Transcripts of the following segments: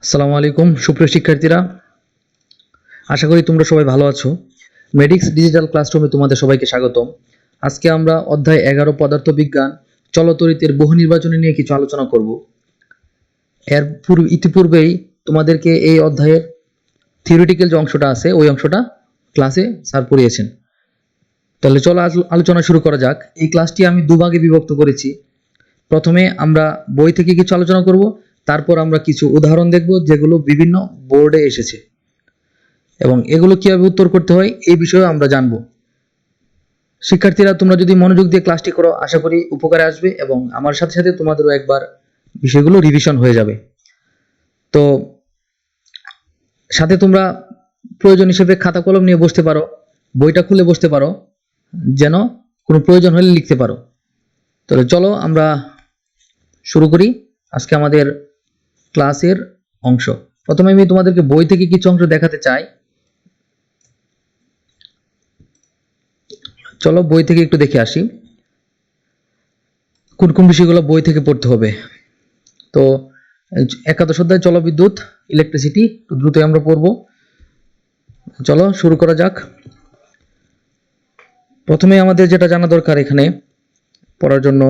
আসসালামু আলাইকুম সুপ্রিয় শিক্ষার্থীরা, আশা করি তোমরা সবাই ভালো আছো। মেডিক্স ডিজিটাল ক্লাসরুমে তোমাদের সবাইকে স্বাগতম। আজকে আমরা অধ্যায় 11 পদার্থবিজ্ঞান চলতরিতের বহু নির্বাচনী নিয়ে কিছু আলোচনা করব। ইতিপূর্বেই তোমাদেরকে এই অধ্যায়ের থিওরিটিক্যাল যে অংশটা আছে ওই অংশটা ক্লাসে স্যার পড়িয়েছেন। তাহলে চলো আলোচনা শুরু করা যাক। এই ক্লাসটি আমি দুভাগে বিভক্ত করেছি। প্রথমে আমরা বই থেকে কিছু আলোচনা করব, তারপর আমরা কিছু উদাহরণ দেখব যেগুলো বিভিন্ন বোর্ডে এসেছে এবং এগুলো কিভাবে উত্তর করতে হয় এই বিষয়ে আমরা জানব। শিক্ষার্থীরা, তোমরা যদি মনোযোগ দিয়ে ক্লাসটি করো আশা করি উপকারে আসবে এবং আমার সাথে সাথে তোমাদেরও একবার বিষয়গুলো রিভিশন হয়ে যাবে। তো সাথে তোমরা প্রয়োজন হিসেবে খাতা কলম নিয়ে বসতে পারো, বইটা খুলে বসতে পারো, যেন কোনো প্রয়োজন হলে লিখতে পারো। তাহলে চলো আমরা শুরু করি আজকে আমাদের ক্লাসের অংশ। প্রথমে আমি তোমাদেরকে বই থেকে কিছু অংশ দেখাতে চাই। চলো বই থেকে একটু দেখে আসি কোন কোন বিষয়গুলো বই থেকে পড়তে হবে। তো একাদশ অধ্যায় জলবিদ্যুৎ ইলেকট্রিসিটি দ্রুত আমরা পড়ব। চলো শুরু করা যাক। প্রথমে আমাদের যেটা জানা দরকার এখানে পড়ার জন্য,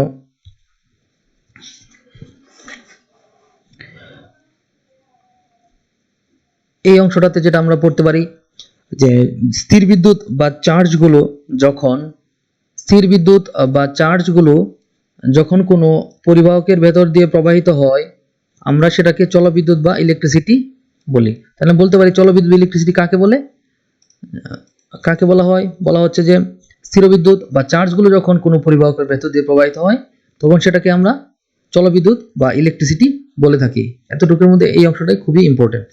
এই অংশটাতে যেটা আমরা পড়তে পারি যে স্থির বিদ্যুৎ বা চার্জগুলো যখন কোনো পরিবাহকের ভেতর দিয়ে প্রবাহিত হয় আমরা সেটাকে চলবিদ্যুৎ বা ইলেকট্রিসিটি বলি। তাহলে বলতে পারি চলবিদ্যুৎ ইলেকট্রিসিটি কাকে বলা হয়? বলা হচ্ছে যে স্থিরবিদ্যুৎ বা চার্জগুলো যখন কোনো পরিবাহকের ভেতর দিয়ে প্রবাহিত হয় তখন সেটাকে আমরা চলবিদ্যুৎ বা ইলেকট্রিসিটি বলে থাকি। এতটুকুর মধ্যে এই অংশটাই খুবই ইম্পর্টেন্ট।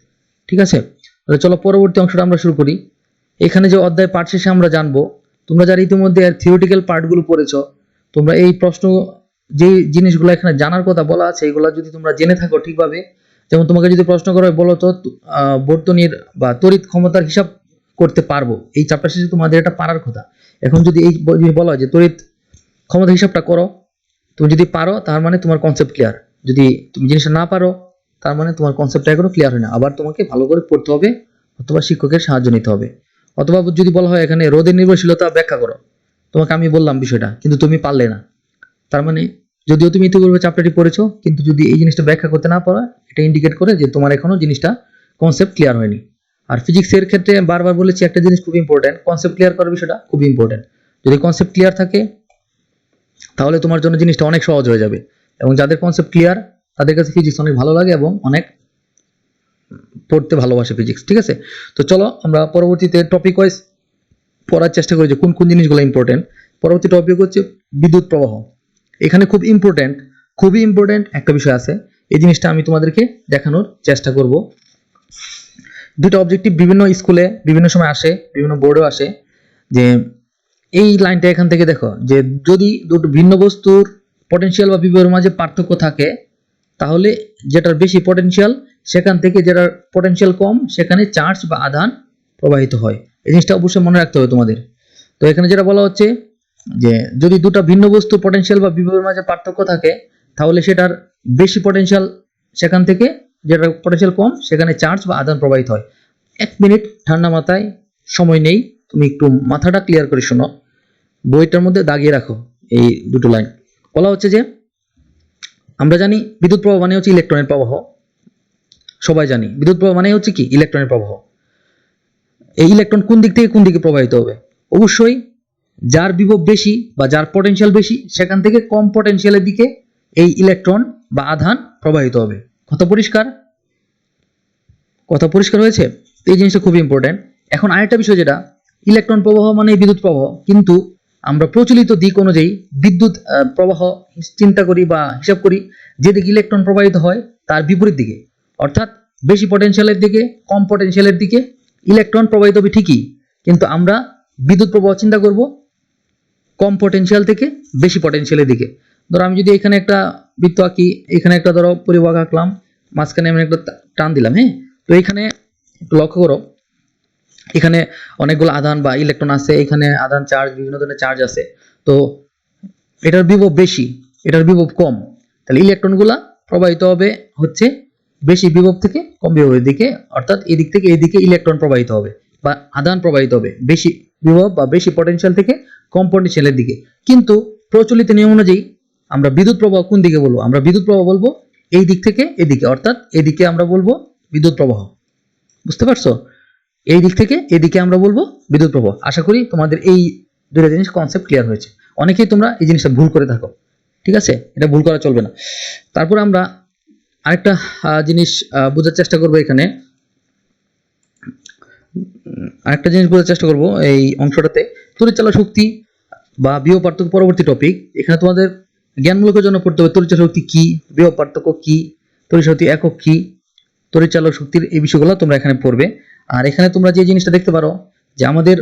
ঠিক আছে, তাহলে চলো পরবর্তী অংশটা আমরা শুরু করি। এখানে যে অধ্যায় পাঠ শেষে আমরা জানবো, তোমরা যারা ইতিমধ্যে থিওরিটিক্যাল পার্টগুলো পড়েছো, তোমরা এই প্রশ্ন যে জিনিসগুলো এখানে জানার কথা বলা আছে এগুলো যদি তোমরা জেনে থাকো ঠিকভাবে, যেমন তোমাকে যদি প্রশ্ন করা হয় বলো তো বর্তনীর বা তড়িৎ ক্ষমতার হিসাব করতে পারবো, এই চ্যাপ্টার শেষে তোমাদের এটা পারার কথা। এখন যদি এই বলা হয় যে তড়িৎ ক্ষমতা হিসাবটা করো, তুমি যদি পারো তার মানে তোমার কনসেপ্ট ক্লিয়ার। যদি তুমি জিনিসটা না পারো তার মানে তোমার কনসেপ্টটা এখনো ক্লিয়ার হয় না, আবার তোমাকে ভালো করে পড়তে হবে অথবা শিক্ষকের সাহায্য নিতে হবে। অথবা যদি বলা হয় এখানে রোধের নির্ভরশীলতা ব্যাখ্যা করো, তোমাকে আমি বললাম বিষয়টা কিন্তু তুমি পারলে না, তার মানে যদিও তুমি ইতিপূর্বে চ্যাপ্টারটি পড়েছো কিন্তু যদি এই জিনিসটা ব্যাখ্যা করতে না পারো এটা ইন্ডিকেট করে যে তোমার এখনো জিনিসটা কনসেপ্ট ক্লিয়ার হয়নি। আর ফিজিক্সের ক্ষেত্রে বারবার বলেছি একটা জিনিস খুব ইম্পর্টেন্ট, কনসেপ্ট ক্লিয়ার করার বিষয়টা খুব ইম্পর্টেন্ট। যদি কনসেপ্ট ক্লিয়ার থাকে তাহলে তোমার জন্য জিনিসটা অনেক সহজ হয়ে যাবে এবং যাদের কনসেপ্ট ক্লিয়ার তাদের কাছে ফিজিক্স অনেক ভালো লাগে এবং অনেক পড়তে ভালোবাসে ফিজিক্স। ঠিক আছে, তো চলো আমরা পরবর্তীতে টপিক ওয়াইজ পড়ার চেষ্টা করি যে কোন কোন জিনিসগুলো ইম্পর্টেন্ট। পরবর্তী টপিক হচ্ছে বিদ্যুৎ প্রবাহ। এখানে খুবই ইম্পর্টেন্ট একটা বিষয় আছে, এই জিনিসটা আমি তোমাদেরকে দেখানোর চেষ্টা করব। দুটো অবজেক্টিভ বিভিন্ন স্কুলে বিভিন্ন সময় আসে, বিভিন্ন বোর্ডেও আসে, যে এই লাইনটা এখান থেকে দেখো যে যদি দুটো ভিন্ন বস্তুর পটেনশিয়াল বা বিভবের মাঝে পার্থক্য থাকে তাহলে যেটার বেশি পটেনশিয়াল সেখান থেকে যেটার পটেনশিয়াল কম সেখানে চার্জ বা আধান প্রবাহিত হয়। এই জিনিসটা অবশ্যই মনে রাখতে হবে তোমাদের। তো এখানে যেটা বলা হচ্ছে যে যদি দুটো ভিন্ন বস্তু পটেনশিয়াল বা বিভবের মাঝে পার্থক্য থাকে তাহলে সেটার বেশি পটেনশিয়াল সেখান থেকে যেটার পটেনশিয়াল কম সেখানে চার্জ বা আধান প্রবাহিত হয়। 1 মিনিট ঠান্ডা মাথায়, সময় নেই, তুমি একটু মাথাটা ক্লিয়ার করে শোনো, বইটার মধ্যে দাগিয়ে রাখো এই দুটো লাইন। বলা হচ্ছে যে আমরা জানি বিদ্যুৎ প্রবাহ মানে হচ্ছে ইলেকট্রনের প্রবাহ, সবাই জানি বিদ্যুৎ প্রবাহ মানে হচ্ছে কি ইলেকট্রনের প্রবাহ। এই ইলেকট্রন কোন দিক থেকে কোন দিকে প্রবাহিত হবে? অবশ্যই যার বিভব বেশি বা যার পটেনশিয়াল বেশি সেখান থেকে কম পটেনশিয়ালের দিকে এই ইলেকট্রন বা আধান প্রবাহিত হবে। কথা পরিষ্কার হয়েছে? এই জিনিসটা খুব ইম্পর্টেন্ট। এখন আরেকটা বিষয় যেটা ইলেকট্রন প্রবাহ মানে বিদ্যুৎ প্রবাহ, কিন্তু আমরা প্রচলিত দিক অনুযায়ী বিদ্যুৎ প্রবাহ চিন্তা করি বা হিসাব করি যেদিকে ইলেকট্রন প্রবাহিত হয় তার বিপরীত দিকে, অর্থাৎ বেশি পটেনশিয়ালের দিকে কম পটেনশিয়ালের দিকে ইলেকট্রন প্রবাহিত হবে ঠিকই, কিন্তু আমরা বিদ্যুৎ প্রবাহ চিন্তা করব কম পটেনশিয়াল থেকে বেশি পটেনশিয়ালের দিকে। ধরো আমি যদি এখানে একটা বৃত্ত আঁকি, এখানে একটা ধরো পরিবাহক আঁকলাম, মাঝখানে আমি একটা টান দিলাম, হ্যাঁ, তো এখানে একটু লক্ষ্য করো এখানে অনেকগুলো আধান বা ইলেকট্রন আছে, এখানে আধান চার্জ বিভিন্ন ধরনের চার্জ আছে, তো এটার বিভব বেশি এটার বিভব কম, তাহলে ইলেকট্রনগুলা প্রবাহিত হবে হচ্ছে বেশি বিভব থেকে কম বিভবের দিকে, অর্থাৎ এই দিক থেকে এই দিকে ইলেকট্রন প্রবাহিত হবে বা আধান প্রবাহিত হবে বেশি বিভব বা বেশি পটেনশিয়াল থেকে কম পটেনশিয়ালের দিকে। কিন্তু প্রচলিত নিয়ম অনুযায়ী আমরা বিদ্যুৎ প্রবাহ কোন দিকে বলবো? আমরা বিদ্যুৎ প্রবাহ বলবো এই দিক থেকে এদিকে, অর্থাৎ এদিকে আমরা বলবো বিদ্যুৎ প্রবাহ। বুঝতে পারছো? এই দিক থেকে এদিকে আমরা বলবো বিদ্যুৎ প্রবাহ। আশা করি তোমাদের এই দুটো জিনিস কনসেপ্ট ক্লিয়ার হয়েছে। অনেকেই তোমরা এই জিনিসটা ভুল করে থাকো, ঠিক আছে? এটা ভুল করা চলবে না। তারপর আমরা আরেকটা জিনিস বোঝার চেষ্টা করবো এখানে, আরেকটা জিনিস বোঝার চেষ্টা করবো এই অংশটাতে, তড়িৎচালক শক্তি বা বিভব পার্থক্য পরবর্তী টপিক। এখানে তোমাদের জ্ঞানমূলকের জন্য পড়তে হবে তড়িৎচালক শক্তি কি, বিভব পার্থক্য কি, তড়িৎ শক্তি একক কি, তড়িৎচালক শক্তির এই বিষয়গুলো তোমরা এখানে পড়বে। আর এখানে তোমরা যে জিনিসটা দেখতে পারো যে আমাদের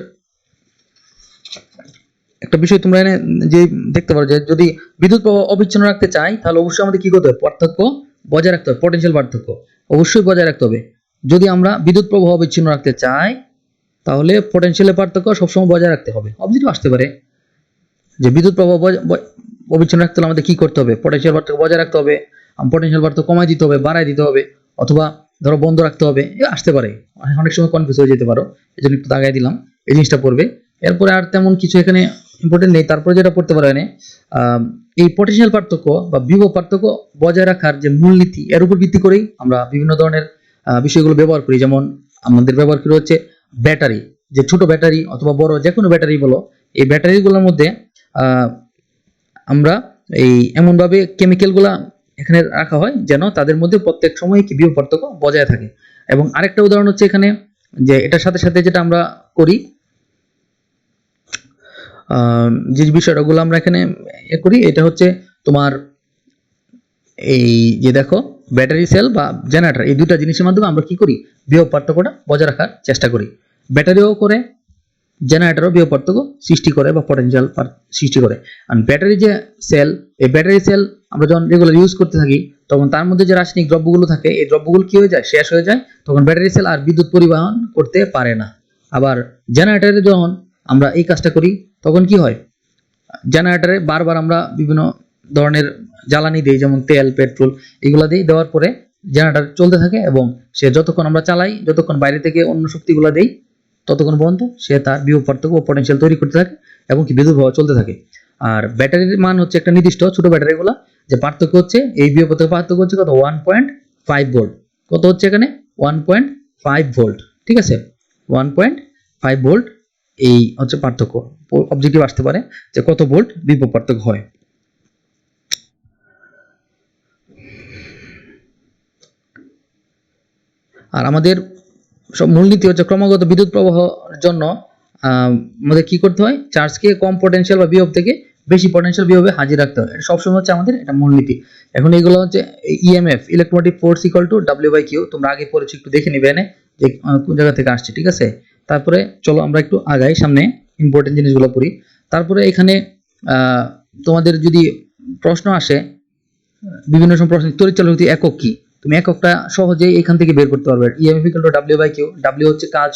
একটা বিষয় তোমরা এখানে যে দেখতে পারো যে যদি বিদ্যুৎ প্রবাহ অবিচ্ছিন্ন রাখতে চাই তাহলে অবশ্যই আমাদের কি করতে হবে? পার্থক্য বজায় রাখতে হবে, পটেনশিয়াল পার্থক্য অবশ্যই বজায় রাখতে হবে। যদি আমরা বিদ্যুৎ প্রবাহ অবিচ্ছিন্ন রাখতে চাই তাহলে পটেনশিয়ালের পার্থক্য সবসময় বজায় রাখতে হবে। অবজেক্টিভ আসতে পারে যে বিদ্যুৎ প্রবাহ অবিচ্ছিন্ন রাখতে হলে আমাদের কি করতে হবে? পটেনশিয়াল পার্থক্য বজায় রাখতে হবে, পটেনশিয়াল পার্থক্য কমায় দিতে হবে, বাড়ায় দিতে হবে, অথবা ধরো বন্ধ রাখতে হবে। আসতে পারে, অনেক সময় কনফিউজ হয়ে যেতে পারো, এই জন্য একটু দাগাই দিলাম, এই জিনিসটা পড়বে। এরপরে আর তেমন কিছু এখানে ইম্পর্টেন্ট নেই। তারপরে যেটা পড়তে পারো এখানে এই পটেনশিয়াল পার্থক্য বা বিভব পার্থক্য বজায় রাখার যে মূলনীতি, এর উপর ভিত্তি করেই আমরা বিভিন্ন ধরনের বিষয়গুলো ব্যবহার করি। যেমন আমাদের ব্যবহার করি হচ্ছে ব্যাটারি, যে ছোট ব্যাটারি অথবা বড় যে কোনো ব্যাটারি বলো, এই ব্যাটারিগুলোর মধ্যে আমরা এই এমনভাবে কেমিক্যালগুলা এখানে রাখা হয় যেন তাদের মধ্যে প্রত্যেক সময় কি বিভব পার্থক্য বজায় থাকে। এবং আরেকটা উদাহরণ হচ্ছে এখানে যে এটার সাথে সাথে যেটা আমরা করি, যে বিষয়গুলো আমরা এখানে করি, এটা হচ্ছে তোমার এই যে দেখো ব্যাটারি সেল বা জেনারেটর, এই দুটা জিনিসের মাধ্যমে আমরা কি করি? বিভব পার্থক্যটা বজায় রাখার চেষ্টা করি। ব্যাটারিও করে, জেনারেটরও বিভব পার্থক্য সৃষ্টি করে বা পটেনশিয়াল সৃষ্টি করে। আর ব্যাটারি যে সেল, এই ব্যাটারি সেল আমরা যখন রেগুলার ইউজ করতে থাকি তখন তার মধ্যে যে রাসায়নিক দ্রব্যগুলো থাকে এই দ্রব্যগুলো কি হয়ে যায়? শেষ হয়ে যায়। তখন ব্যাটারি সেল আর বিদ্যুৎ পরিবহন করতে পারে না। আবার জেনারেটরে যখন আমরা এই কাজটা করি তখন কি হয়? জেনারেটরে বারবার আমরা বিভিন্ন ধরনের জ্বালানি দিই, যেমন তেল, পেট্রোল, এগুলো দিই। দেওয়ার পরে জেনারেটর চলতে থাকে এবং সে যতক্ষণ আমরা চালাই, যতক্ষণ বাইরে থেকে অন্য শক্তিগুলো দেই, ততক্ষণ পর্যন্ত সে তার বিভব পার্থক্য ও পটেনশিয়াল তৈরি করতে থাকে এবং কি বিদ্যুৎ প্রবাহ চলতে থাকে। আর ব্যাটারির মান হচ্ছে একটা নির্দিষ্ট, ছোট ব্যাটারিগুলো যে পার্থক্য হচ্ছে এই বিভব পার্থক্য হচ্ছে কত? 1.5 ভোল্ট। কত হচ্ছে এখানে? 1.5 ভোল্ট, ঠিক আছে? 1.5 ভোল্ট এই হচ্ছে পার্থক্য। অবজেক্টিভ আসতে পারে যে কত ভোল্ট বিভব পার্থক্য হয়। আর আমাদের সব মূলনীতি হচ্ছে ক্রমাগত বিদ্যুৎ প্রবাহের জন্য আমাদের কি করতে হয়? চার্জকে কম পটেনশিয়াল বা বিভব থেকে বেশি পটেনশিয়াল বিভবে হাজির রাখতে হয়। এটা সবসময় হচ্ছে আমাদের এটা মূলনীতি। এখন এগুলো হচ্ছে EMF, electromotive force equal to W/Q। তোমরা আগে পড়েছো, একটু দেখে নিবে এনে যে কোন জায়গা থেকে আসছে, ঠিক আছে? তারপরে চলো আমরা একটু আগাই, সামনে ইম্পর্টেন্ট জিনিসগুলো পড়ি। তারপরে এখানে তোমাদের যদি প্রশ্ন আসে, বিভিন্ন সময় প্রশ্ন, তড়িৎচালক শক্তি একক কি? তুমি এককটা সহজেই এখান থেকে বের করতে পারবে। EMF equal to W/Q। W হচ্ছে কাজ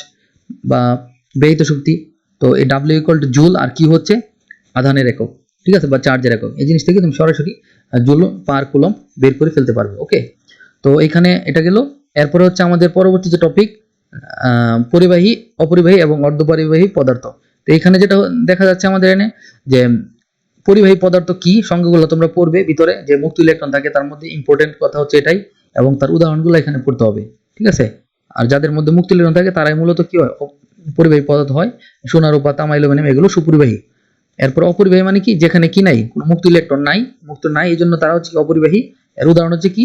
বা ব্যয়িত শক্তি, তো এই W ইকুয়াল টু জুল, আর কি হচ্ছে আধানের একক, ঠিক আছে, বা চার্জের একক। এই জিনিস থেকে তুমি সরাসরি জুল পার কুলম্ব বের করে ফেলতে পারবে। ওকে, তো এখানে এটা গেল। এরপরে হচ্ছে আমাদের পরবর্তী যে টপিক, পরিবাহী, অপরিবাহী এবং অর্ধপরিবাহী পদার্থ। তো এখানে যেটা দেখা যাচ্ছে আমাদের এখানে যে পরিবাহী পদার্থ কি, সংজ্ঞাগুলো তোমরা পড়বে ভিতরে, যে মুক্ত ইলেকট্রন থাকে তার মধ্যে ইম্পর্টেন্ট কথা হচ্ছে এটাই, এবং তার উদাহরণগুলো এখানে পড়তে হবে, ঠিক আছে? আর যাদের মধ্যে মুক্ত ইলেকট্রন থাকে তারাই মূলত কি হয়? পরিবাহী পদার্থ হয়। সোনা, রূপা, তামা, অ্যালুমিনিয়াম এগুলো সুপরিবাহী। এরপর অপরিবাহী মানে কি? যেখানে কি নাই, কোনো মুক্ত ইলেকট্রন নাই, মুক্ত নাই, এই জন্য তারা হচ্ছে অপরিবাহী। এর উদাহরণ হচ্ছে কি?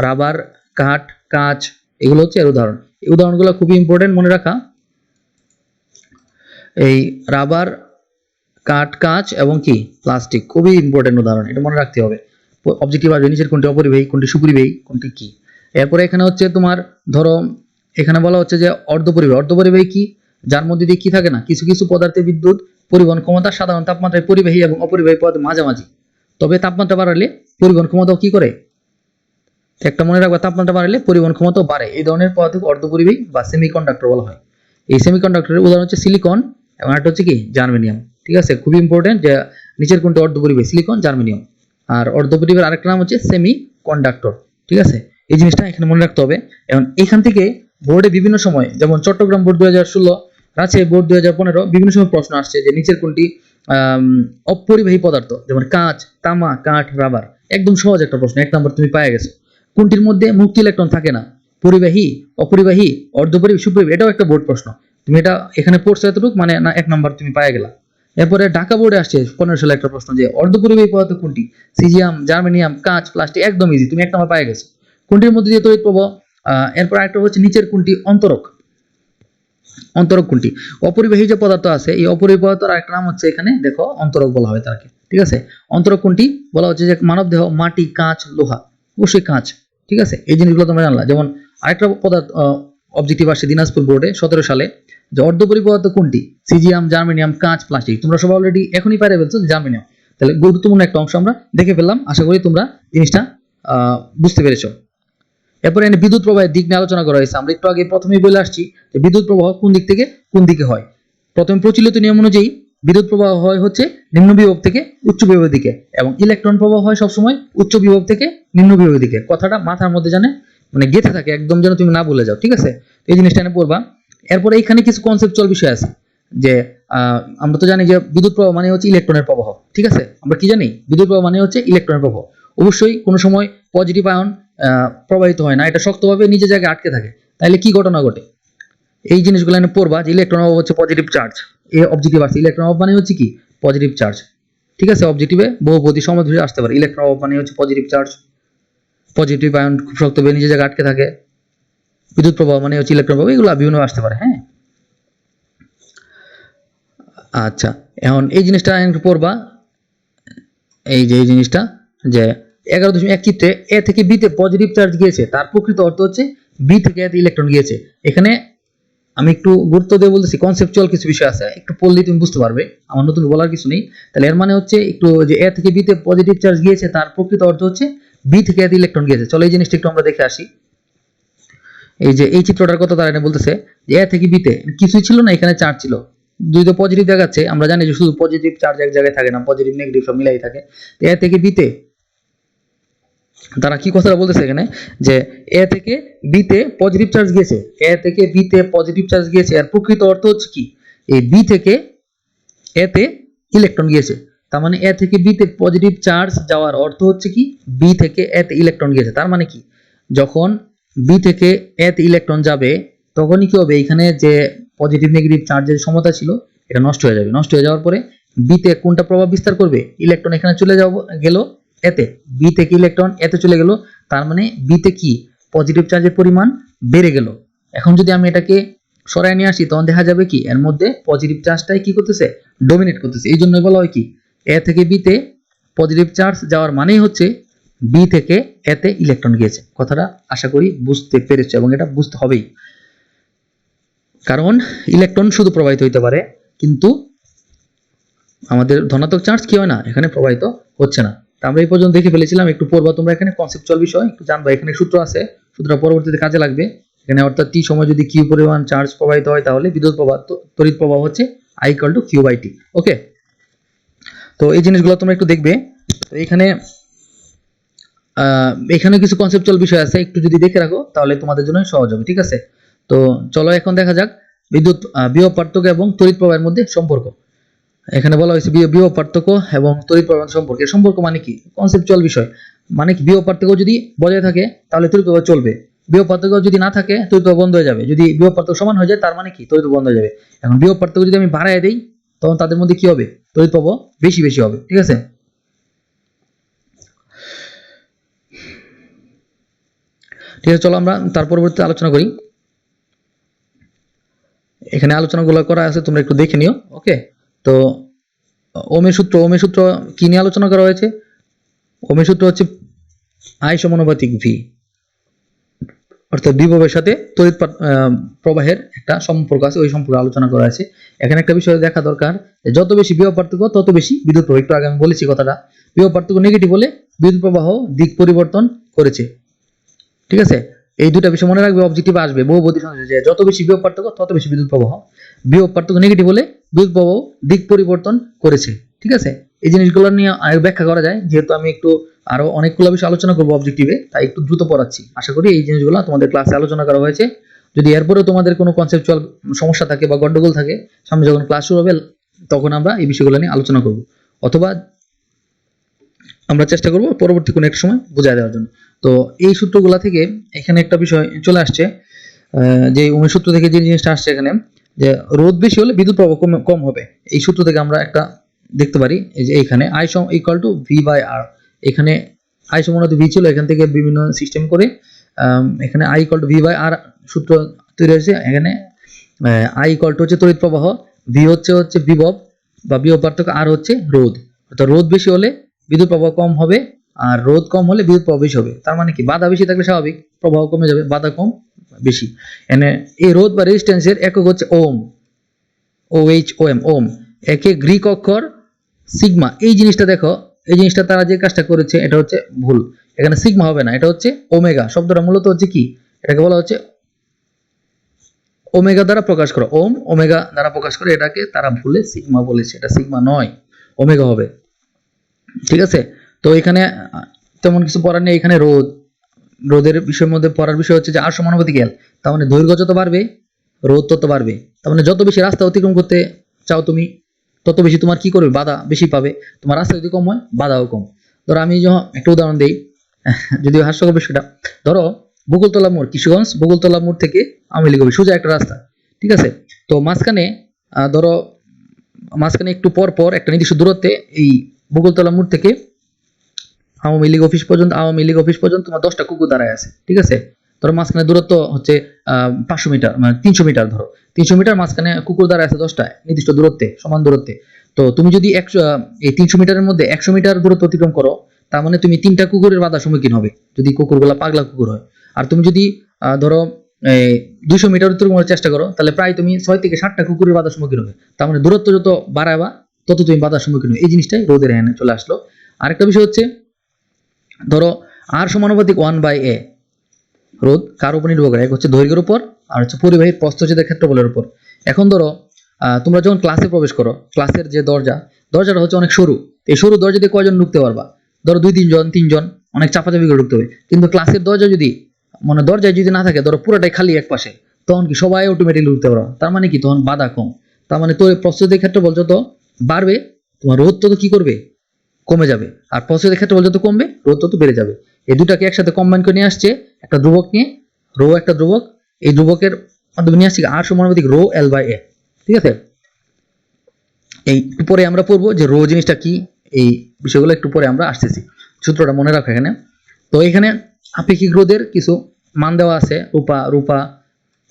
রাবার, কাঠ, কাঁচ, এগুলো হচ্ছে এর উদাহরণ। এই উদাহরণগুলো খুবই ইম্পর্টেন্ট মনে রাখা। এই রাবার, কাঠ, কাঁচ এবং কি প্লাস্টিক খুবই ইম্পর্টেন্ট উদাহরণ, এটা মনে রাখতে হবে। অবজেক্টিভ আসবে নিচের কোনটি অপরিবাহী, কোনটি সুপরিবাহী, কোনটি কি। এরপরে এখানে হচ্ছে তোমার ধরো এখানে বলা হচ্ছে যে অর্ধপরিবাহী। অর্ধপরিবাহী কি? যার মধ্যে দিয়ে কি থাকে না, কিছু কিছু পদার্থের বিদ্যুৎ পরিবহন ক্ষমতা সাধারণ তাপমাত্রায় পরিবাহী এবং অপরিবাহী পদার্থের মাঝামাঝি। তবে তাপমাত্রা বাড়ালে পরিবহন ক্ষমতাও কি করে? একটা মনে রাখবা, তাপমাত্রা বাড়ালে পরিবহন ক্ষমতাও বাড়ে। এই ধরনের পদার্থকে অর্ধপরিবাহী বা সেমিকন্ডাক্টর বলা হয়। এই সেমিকন্ডাক্টরের উদাহরণ হচ্ছে সিলিকন এবং একটা হচ্ছে কি জার্মেনিয়াম, ঠিক আছে? খুবই ইম্পর্টেন্ট যে নিচের কোনটা অর্ধপরিবাহী, সিলিকন, জার্মেনিয়াম। আর অর্ধপরিবাহীর আরেকটা নাম হচ্ছে সেমি কন্ডাক্টর, ঠিক আছে? এই জিনিসটা এখানে মনে রাখতে হবে। এবং এখান থেকে বোর্ডে বিভিন্ন সময়, যেমন চট্টগ্রাম বোর্ড 2016, রাজশাহী বোর্ড 2015, বিভিন্ন সময় প্রশ্ন আসছে যে নিচের কোনটি অপরিবাহী পদার্থ, যেমন কাঁচ, তামা, কাঠ, রাবার। একদম সহজ একটা প্রশ্ন, 1 নম্বর তুমি পেয়ে গেছো। কোনটির মধ্যে মুক্ত ইলেকট্রন থাকে না? পরিবাহী, অপরিবাহী, অর্ধপরিবাহী, সুপরিবাহী। এটাও একটা বোর্ড প্রশ্ন, তুমি এটা এখানে পড়ছো এতটুকু, মানে না 1 নম্বর তুমি পেয়ে গেলা। এরপরে ঢাকা বোর্ডে আসছে 15 সালে একটা প্রশ্ন যে অর্ধপরিবাহী পদার্থ কোনটি? সিজিয়াম, জার্মেনিয়াম, কাঁচ, প্লাস্টিক। একদম ইজি, তুমি 1 নম্বর পেয়ে গেছো। কোনটির মধ্যে দিয়ে তড়িৎ প্রবাহ? এরপর আরেকটা হচ্ছে নিচের কোনটি অন্তরক? অন্তরক কোনটি? অপরিবাহী যে পদার্থ আছে, এই অপরিবাহী পদার্থের আরেকটা নাম হচ্ছে এখানে দেখো অন্তরক বলা হয় তাকে। ঠিক আছে, অন্তরক কোনটি? বলা হচ্ছে যে মানব দেহ, মাটি, কাঁচ, লোহা। অবশ্যই কাঁচ। ঠিক আছে, এই জিনিসগুলো তোমরা জানলা। যেমন আরেকটা পদার্থ অবজেক্টিভ আসছে দিনাজপুর বোর্ডে 17 সালে, যে অর্ধপরিবাহী পদার্থ কোনটি? সিজিয়াম, জার্মেনিয়াম, কাঁচ, প্লাস্টিক। তোমরা সবাই অলরেডি এখনই পারে ফেলছো জার্মেনিয়াম। তাহলে গুরুত্বপূর্ণ একটা অংশ আমরা দেখে ফেললাম, আশা করি তোমরা জিনিসটা বুঝতে পেরেছো। এরপরে এখানে বিদ্যুৎ প্রবাহের দিক নিয়ে আলোচনা করা হয়েছে। আমরা একটু আগে প্রথমেই বলে আসছি যে বিদ্যুৎ প্রবাহ কোন দিক থেকে কোন দিকে হয়। প্রথমে প্রচলিত নিয়ম অনুযায়ী বিদ্যুৎ প্রবাহ হয় হচ্ছে নিম্ন বিভব থেকে উচ্চ বিভবের দিকে, এবং ইলেকট্রন প্রবাহ হয় সবসময় উচ্চ বিভব থেকে নিম্ন বিভবের দিকে। কথাটা মাথার মধ্যে জানে, মানে গেঁথে থাকে একদম, যেন তুমি না ভুলে যাও। ঠিক আছে, এই জিনিসটা এনে পড়বা। এরপরে এখানে কিছু কনসেপচুয়াল বিষয় আছে, যে আমরা তো জানি যে বিদ্যুৎ প্রবাহ মানে হচ্ছে ইলেকট্রনের প্রবাহ। ঠিক আছে, আমরা কি জানি? বিদ্যুৎ প্রবাহ মানে হচ্ছে ইলেকট্রনের প্রবাহ। অবশ্যই কোনো সময় পজিটিভ আয়ন প্রবাহিত হয় না, এটা শক্তভাবে নিজের জায়গায় আটকে থাকে। তাহলে কি ঘটনা ঘটে? এই জিনিসগুলো এনে পড়বা, যে ইলেকট্রন অভাব হচ্ছে পজিটিভ চার্জ। এই অবজেক্টিভ আছে, ইলেকট্রন অভাব মানে হচ্ছে কি? Positive charge. ঠিক আছে, অবজেক্টিভে বহুপদী সমাধান আসতে পারে। ইলেকট্রন অভাব মানে হচ্ছে পজিটিভ চার্জ, পজিটিভ আয়ন খুব শক্তভাবে নিজের জায়গায় আটকে থাকে। বিদ্যুৎ প্রবাহ মানে হচ্ছে ইলেকট্রন প্রবাহ। এগুলো বিভিন্ন আসতে পারে। হ্যাঁ, আচ্ছা, এখন এই জিনিসটা একটু পড়বা। এই যে এই জিনিসটা, যে 11.1 চিত্রে এ থেকে বিতে পজিটিভ চার্জ গিয়েছে, তার প্রকৃত অর্থ হচ্ছে বি থেকে এতে ইলেকট্রন গিয়েছে। এখানে আমি একটু গুরুত্ব দিয়ে বলতেছি, কনসেপচুয়াল কিছু বিষয় আছে, একটু পড়লেই তুমি বুঝতে পারবে, আমার নতুন বলার কিছু নেই। তাহলে এর মানে হচ্ছে একটু, যে এ থেকে বিতে পজিটিভ চার্জ গিয়েছে, তার প্রকৃত অর্থ হচ্ছে বি থেকে এতে ইলেকট্রন গিয়েছে। চলো এই জিনিসটা একটু আমরা দেখে আসি। এই যে এই চিত্রটার কথা তারা এনে বলতেছে যে এ থেকে বিতে কিছুই ছিল না, এখানে চার্জ ছিল। দুইটা পজিটিভ দেখাচ্ছে, আমরা জানি যে শুধু পজিটিভ চার্জ এক জায়গায় থাকে না, পজিটিভ নেগেটিভ সব মিলাই থাকে। এ থেকে বিতে তারা কি কথাটা বলতেছে এখানে, যে এ থেকে বিতে পজিটিভ চার্জ গিয়েছে, এ থেকে বিতে পজিটিভ চার্জ গিয়েছে। আর প্রকৃত অর্থ হচ্ছে কি? এই বি থেকে এতে ইলেকট্রন গিয়েছে। তার মানে এ থেকে বিতে পজিটিভ চার্জ যাওয়ার অর্থ হচ্ছে কি? বি থেকে এতে ইলেকট্রন গিয়েছে। তার মানে কি? যখন বি থেকে এতে ইলেকট্রন যাবে, তখনই কি হবে? এখানে যে পজিটিভ নেগেটিভ চার্জের সমতা ছিল, এটা নষ্ট হয়ে যাবে। নষ্ট হয়ে যাওয়ার পরে বিতে কোনটা প্রভাব বিস্তার করবে? ইলেকট্রন এখানে চলে গেল এতে, বি থেকে ইলেকট্রন এতে চলে গেল। তার মানে বিতে কি? পজিটিভ চার্জের পরিমাণ বেড়ে গেল। এখন যদি আমি এটাকে সরাই নিয়ে আসি, তখন দেখা যাবে কি এর মধ্যে পজিটিভ চার্জটাই কি করতেছে? ডমিনেট করতেছে। এই জন্য বলা হয় কি, এ থেকে বিতে পজিটিভ চার্জ যাওয়ার মানেই হচ্ছে বি থেকে এতে ইলেকট্রন গিয়েছে। কথাটা আশা করি বুঝতে পেরেছো, এবং এটা বুঝতে হবেই, কারণ ইলেকট্রন শুধু প্রবাহিত হইতে পারে, কিন্তু আমাদের ধনাত্মক চার্জ কি হয় না, এখানে প্রবাহিত হচ্ছে না। আমরা এই পর্যন্ত দেখে ফেলেছিলাম, একটু পড়বা তোমরা। এখানে কনসেপচুয়াল বিষয় একটু জানবা, এখানে সূত্র আছে, সূত্রটা পরবর্তীতে কাজে লাগবে। এখানে অর্থাৎ টি সময় যদি কিউ পরিমাণ চার্জ প্রবাহিত হয়, তাহলে বিদ্যুৎ প্রবাহ, তড়িৎ প্রবাহ হচ্ছে I = Q/T। ওকে, তো এই জিনিসগুলো তোমরা একটু দেখবে। তো এখানে কিছু কনসেপচুয়াল বিষয় আছে, একটু যদি দেখে রাখো তাহলে তোমাদের জন্য সহজ হবে। ঠিক আছে, তো চলো এখন দেখা যাক বিদ্যুৎ বিভব পার্থক্য এবং তড়িৎ প্রবাহের মধ্যে সম্পর্ক। এখানে বলা হয়েছে বিভব পার্থক্য এবং তড়িৎ প্রবাহ সম্পর্কে। সম্পর্ক মানে কি? কনসেপচুয়াল বিষয়। মানে কি, বিভব পার্থক্য যদি বজায় থাকে তাহলে তড়িৎ প্রবাহ চলবে, বিভব পার্থক্য যদি না থাকে তড়িৎ প্রবাহ বন্ধ হয়ে যাবে। যদি বিভব পার্থক্য সমান হয়ে যায়, তার মানে কি? তড়িৎ প্রবাহ বন্ধ হয়ে যাবে। এখন বিভব পার্থক্য যদি আমি বাড়ায় দেই, তখন তাদের মধ্যে কি হবে? তড়িৎ প্রবাহ বেশি বেশি হবে। ঠিক আছে, ঠিক আছে, চলো আমরা তার পরবর্তীতে আলোচনা করি। এখানে আলোচনাগুলো করা আছে, তোমরা একটু দেখে নিও। ওকে, তো ওমের সূত্র কি নিয়ে আলোচনা করা হয়েছে? ওমের সূত্র হচ্ছে I সমানুপাতিক V, অর্থাৎ বিভবের সাথে তড়িৎ প্রবাহের একটা সম্পর্ক আছে, ওই সম্পর্কে আলোচনা করা আছে। এখানে একটা বিষয় দেখা দরকার, যে যত বেশি বিভব পার্থক্য তত বেশি বিদ্যুৎ প্রবাহ। একটু আগে আমি বলেছি কথাটা, বিভব পার্থক্য নেগেটিভ হলে বিদ্যুৎ প্রবাহ দিক পরিবর্তন করেছে। ঠিক আছে, এই দুটা বিষয় মনে রাখবে, অবজেক্টিভ আসবে বহুপদী সংখ্যা, যে যত বেশি বিভব পার্থক্য তত বেশি বিদ্যুৎ প্রবাহ, বিভব পার্থক্য নেগেটিভ হলে বিদ্যুৎ প্রবাহ দিক পরিবর্তন করেছে। ঠিক আছে, এই জিনিসগুলো নিয়ে ব্যাখ্যা করা যায়, যেহেতু আমি একটু আরো অনেকগুলো বিষয় আলোচনা করবো অবজেক্টিভে, তাই একটু দ্রুত পড়াচ্ছি। আশা করি এই জিনিসগুলো তোমাদের ক্লাসে আলোচনা করা হয়েছে। যদি এরপরেও তোমাদের কোনো কনসেপচুয়াল সমস্যা থাকে বা গন্ডগোল থাকে, সামনে যখন ক্লাস শুরু হবে তখন আমরা এই বিষয়গুলো নিয়ে আলোচনা করব, অথবা আমরা চেষ্টা করব পরবর্তী কোনো একটা সময় বোঝায় দেওয়ার জন্য। তো এই সূত্রগুলা থেকে এখানে একটা বিষয় চলে আসছে, যে ওমের সূত্র থেকে যে জিনিসটা আসছে এখানে, যে রোদ বেশি হলে বিদ্যুৎ প্রবাহ কম হবে। এই সূত্র থেকে আমরা একটা দেখতে পারি, এই যে এখানে I equal to V by R। এখানে I সমানুপাতে V ছিল, এখান থেকে বিভিন্ন সিস্টেম করে এখানে I equal to V by R সূত্র তৈরি হয়েছে। এখানে I ইকুয়াল টু হচ্ছে তড়িৎ প্রবাহ, V হচ্ছে বিভব বা বিভব পার্থক্য, R হচ্ছে রোধ। অর্থাৎ রোধ বেশি হলে বিদ্যুৎ প্রবাহ কম হবে, আর রোধ কম হলে বিদ্যুৎ প্রবাহ বেশি হবে। তার মানে কি, বাধা বেশি থাকলে স্বাভাবিক প্রবাহ কমে যাবে, বাধা কম বেশি। এনে এই রোধ বা রেজিস্ট্যান্সের একক হচ্ছে ওম, OHOM, ওম। একে গ্রিক অক্ষর সিগমা। এই জিনিসটা দেখো, এই জিনিসটা তারা যে কাজটা করেছে এটা হচ্ছে ভুল। এখানে সিগমা হবে না, এটা হচ্ছে ওমেগা। শব্দটা মূলত হচ্ছে কি, এটাকে বলা হচ্ছে ওমেগা দ্বারা প্রকাশ করো, ওম ওমেগা দ্বারা প্রকাশ করে, এটাকে তারা ভুলে সিগমা বলেছে। এটা সিগমা নয়, ওমেগা হবে। ঠিক আছে, তো এখানে তেমন কিছু পড়ার নেই। এখানে রোধের বিষয়ের মধ্যে পড়ার বিষয় হচ্ছে যে আর সমানুপাতিক L, তার মানে দৈর্ঘ্য যত বাড়বে রোধ তত বাড়বে। তার মানে যত বেশি রাস্তা অতিক্রম করতে চাও তুমি, তত বেশি তোমার কি করবে, বাধা বেশি পাবে। তোমার রাস্তা যদি কম হয়, বাধাও কম। ধরো আমি যখন একটা উদাহরণ দিই, যদিও হাস্যকর বিষয়টা, ধরো বকুলতলা মোড়, কিশোরগঞ্জ বকুলতলা মোড় থেকে আওয়ামী লীগ সোজা একটা রাস্তা, ঠিক আছে। তো মাঝখানে ধরো মাঝখানে একটু পর পর একটা নির্দিষ্ট দূরত্বে এই বকুলতলা মোড় থেকে আওয়ামী লীগ অফিস পর্যন্ত তোমার 10টা কুকুর দাঁড়ায় আছে, ঠিক আছে। ধরো মাঝখানে দূরত্ব হচ্ছে 500 মিটার, মানে 300 মিটার। ধরো 300 মিটার, মাঝখানে কুকুর দাঁড়ায় আছে 10টা নির্দিষ্ট দূরত্বে, সমান দূরত্বে। তো তুমি যদি এই 300 মিটারের মধ্যে 100 মিটার দূরত্ব অতিক্রম করো, তার মানে তুমি 3টা কুকুরের বাধার সম্মুখীন হবে, যদি কুকুরগুলা পাগলা কুকুর হয়। আর তুমি যদি ধরো 200 মিটার অতিক্রম করার চেষ্টা করো, তাহলে প্রায় তুমি 6 থেকে 7টা কুকুরের বাধার সম্মুখীন হবে। তার মানে দূরত্ব যত বাড়াবা তত তুমি বাধার সম্মুখীন হবে। এই জিনিসটাই রোদের এখানে চলে আসলো। আরেকটা বিষয় হচ্ছে, ধরো আর সমানুপাতিক 1/a, রোধ কার উপর নির্ভর করে, এক হচ্ছে দৈর্ঘ্যের উপর, আর হচ্ছে পরিবাহীর প্রস্থচ্ছেদের ক্ষেত্রফলের উপর। এখন ধরো তোমরা যখন ক্লাসে প্রবেশ করো, ক্লাসের যে দরজাটা হচ্ছে অনেক সরু। এই সরু দরজা দিয়ে কয়জন ঢুকতে পারবা? ধরো 2-3 জন, অনেক চাপাচাপি করে ঢুকতে হবে। কিন্তু ক্লাসের দরজা যদি দরজায় যদি না থাকে, ধরো পুরোটাই খালি এক পাশে, তখন কি সবাই অটোমেটিকলি ঢুকতে পারো। তার মানে কি, তখন বাধা কম। তার মানে তোর প্রস্থচ্ছেদের ক্ষেত্রফল যত বাড়বে, তোমার রোধ তত কি করবে, কমে যাবে। আর প্রস্থচ্ছেদের ক্ষেত্রফল যত কমবে, রোধ তত বেড়ে যাবে। এই দুটাকে একসাথে কম্বাইন করে নিয়ে আসছে একটা ধ্রুবক নিয়ে, রো একটা ধ্রুবক। এই ধ্রুবকের মাধ্যমে নিয়ে আসছে আর সমানুপাতিক রো L বাই A, ঠিক আছে। এই একটু পরে আমরা পড়বো যে রো জিনিসটা কি, এই বিষয়গুলো একটু পরে আমরা আসতেছি। সূত্রটা মনে রাখো এখানে। তো এখানে আপেক্ষিক রোধের কিছু মান দেওয়া আছে, রূপা,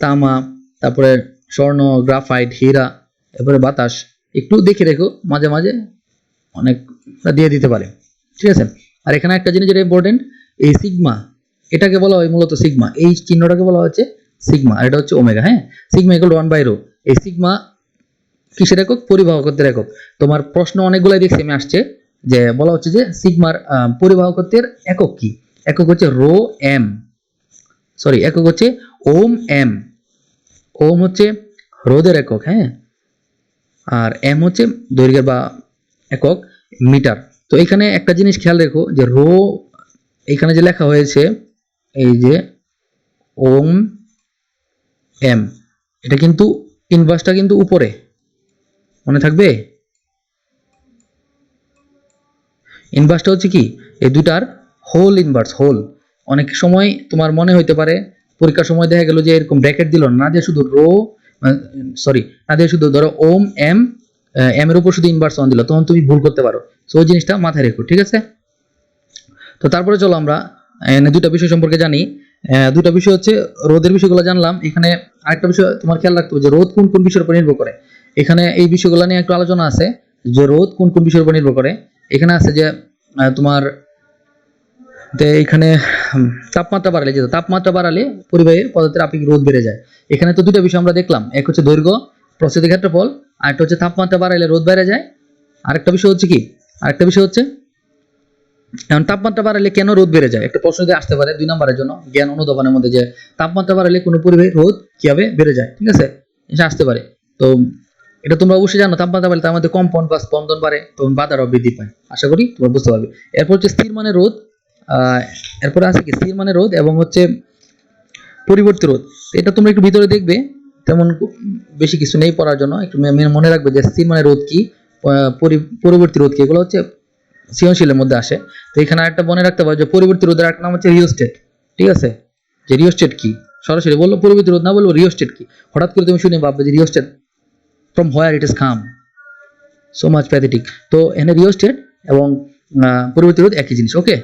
তামা, তারপরে স্বর্ণ, গ্রাফাইট, হীরা, এরপরে বাতাস। একটু দেখে রেখো, মাঝে মাঝে অনেক দিয়ে দিতে পারে, ঠিক আছে। আর এখানে একটা জিনিস যেটা ইম্পর্টেন্ট, এই সিগমা, এটাকে বলা হয় মূলত সিগমা, এই চিহ্নটাকে বলা হচ্ছে সিগমা, আর এটা হচ্ছে ওমেগা। হ্যাঁ, সিগমা ইকুয়াল টু 1/ρ। এই সিগমা কিসের একক, পরিবাহকত্বের একক। তোমার প্রশ্ন অনেকগুলাই দেখছি আমি আসছে, যে বলা হচ্ছে যে সিগমার পরিবাহকত্বের একক কি, একক হচ্ছে রো এম, সরি একক হচ্ছে ওম এম। ওম হচ্ছে রোধের একক, হ্যাঁ, আর এম হচ্ছে দৈর্ঘ্যের বা একক, মিটার। তো এখানে একটা জিনিস খেয়াল রেখো, যে রো এখানে যে লেখা হয়েছে, এই যে ওম এম, এটা কিন্তু ইনভার্সটা কিন্তু উপরে, মনে থাকবে। ইনভার্সটা হচ্ছে কি, এই দুটার হোল ইনভার্স, হোল। অনেক সময় তোমার মনে হইতে পারে পরীক্ষার সময় দেখা গেল যে এরকম ব্র্যাকেট দিল না, দিয়ে শুধু রো, সরি না দিয়ে শুধু ধরো ওম এম, এম এর উপর শুধু ইনভার্স ওয়ান দিল, তখন তুমি ভুল করতে পারো। সো ওই জিনিসটা মাথায় রেখো, ঠিক আছে। তো তারপরে চলো আমরা দুটা বিষয় সম্পর্কে জানি। দুটা বিষয় হচ্ছে রোধের বিষয়গুলো জানলাম। এখানে আরেকটা বিষয় তোমার খেয়াল রাখতে হবে, যে রোধ কোন কোন বিষয়ের উপর নির্ভর করে। এখানে এই বিষয়গুলো নিয়ে একটু আলোচনা আছে, যে রোধ কোন কোন বিষয়ের উপর নির্ভর করে। এখানে আছে যে তোমার এখানে তাপমাত্রা বাড়ালে, যে তাপমাত্রা বাড়ালে পরিবাহীর পদার্থের আপেক্ষিক রোধ বেড়ে যায়। এখানে তো দুটো বিষয় আমরা দেখলাম, এক হচ্ছে দৈর্ঘ্য, প্রস্থচ্ছেদের ক্ষেত্রফল, আর একটা হচ্ছে তাপমাত্রা বাড়ালে রোধ বেড়ে যায়। আরেকটা বিষয় হচ্ছে কি, আরেকটা বিষয় হচ্ছে এখন তাপমাত্রা বাড়ালে কেন রোধ বেড়ে যায়, একটা প্রশ্ন দিয়ে আসতে পারে 2 নম্বরের জন্য জ্ঞান অনুধাবনের মধ্যে, যে তাপমাত্রা বাড়ালে কোনো পরিবাহীর রোধ কিভাবে বেড়ে যায়, ঠিক আছে, এটা আসতে পারে। তো এটা তোমরা অবশ্যই জানো, তাপমাত্রা বাড়লে তার মধ্যে কম্পন বা স্পন্দন বাড়ে, তখন বাধারও বৃদ্ধি পায়। আশা করি তোমরা বুঝতে পারবে। এরপর হচ্ছে স্থির মানের রোধ এরপরে আছে কি স্থির মানে রোধ এবং হচ্ছে পরিবর্তী রোধ। এটা তোমরা একটু ভিতরে দেখবে, তেমন বেশি কিছু নেই পড়ার জন্য, একটু মনে রাখবে যে স্থির মানে রোধ কি, পরিবর্তী রোধ কি, এগুলো হচ্ছে সৃজনশীলের মধ্যে আসে। তো এখানে একটা মনে রাখতে পারো যে পরিবর্তী রোধের একটা নাম হচ্ছে রিওস্টেট। ঠিক আছে, যে রিওস্টেট কি, সরাসরি বললো পরিবর্তী রোধ না, বলবো রিওস্টেট কি। হঠাৎ করে তুমি শুনে ভাববে যে rheostat from where it is come, so much pathetic. তো এখানে রিওস্টেট এবং পরিবর্তী রোধ একই জিনিস। ওকে,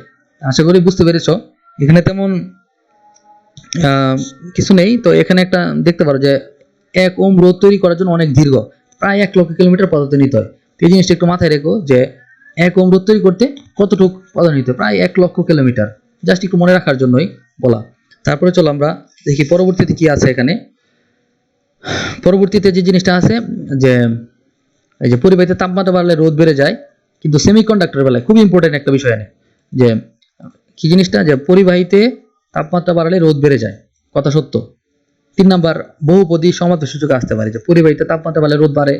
আশা করি বুঝতে পেরেছো। এখানে তেমন কিছু নেই। তো এখানে একটা দেখতে পারো যে 1 ওম রোধ তৈরি করার জন্য অনেক দীর্ঘ, প্রায় 1 লক্ষ কিলোমিটার পদার্থ নিতে হয়। তো এই জিনিসটা একটু মাথায় রেখো যে 1 ওম রোধ তৈরি করতে কতটুকু পদার্থ নিতে হয়, প্রায় 1 লক্ষ কিলোমিটার, জাস্ট একটু মনে রাখার জন্যই বলা। তারপরে চলো আমরা দেখি পরবর্তীতে কি আছে এখানে। পরবর্তীতে যে জিনিসটা আছে যে এই যে পরিবাহিত তাপমাত্রা বাড়লে রোধ বেড়ে যায়, কিন্তু সেমিকন্ডাক্টরের বেলায় খুবই ইম্পর্টেন্ট একটা বিষয় এনে, যে কি জিনিসটা, যে পরিবাহিতে তাপমাত্রা বাড়লে রোধ বেড়ে যায়, কথা সত্য। 3 নাম্বার বহুপদী সমার্থক সূচক আসতে পারে, যে পরিবাহিতে তাপমাত্রা বাড়লে রোধ বাড়ে,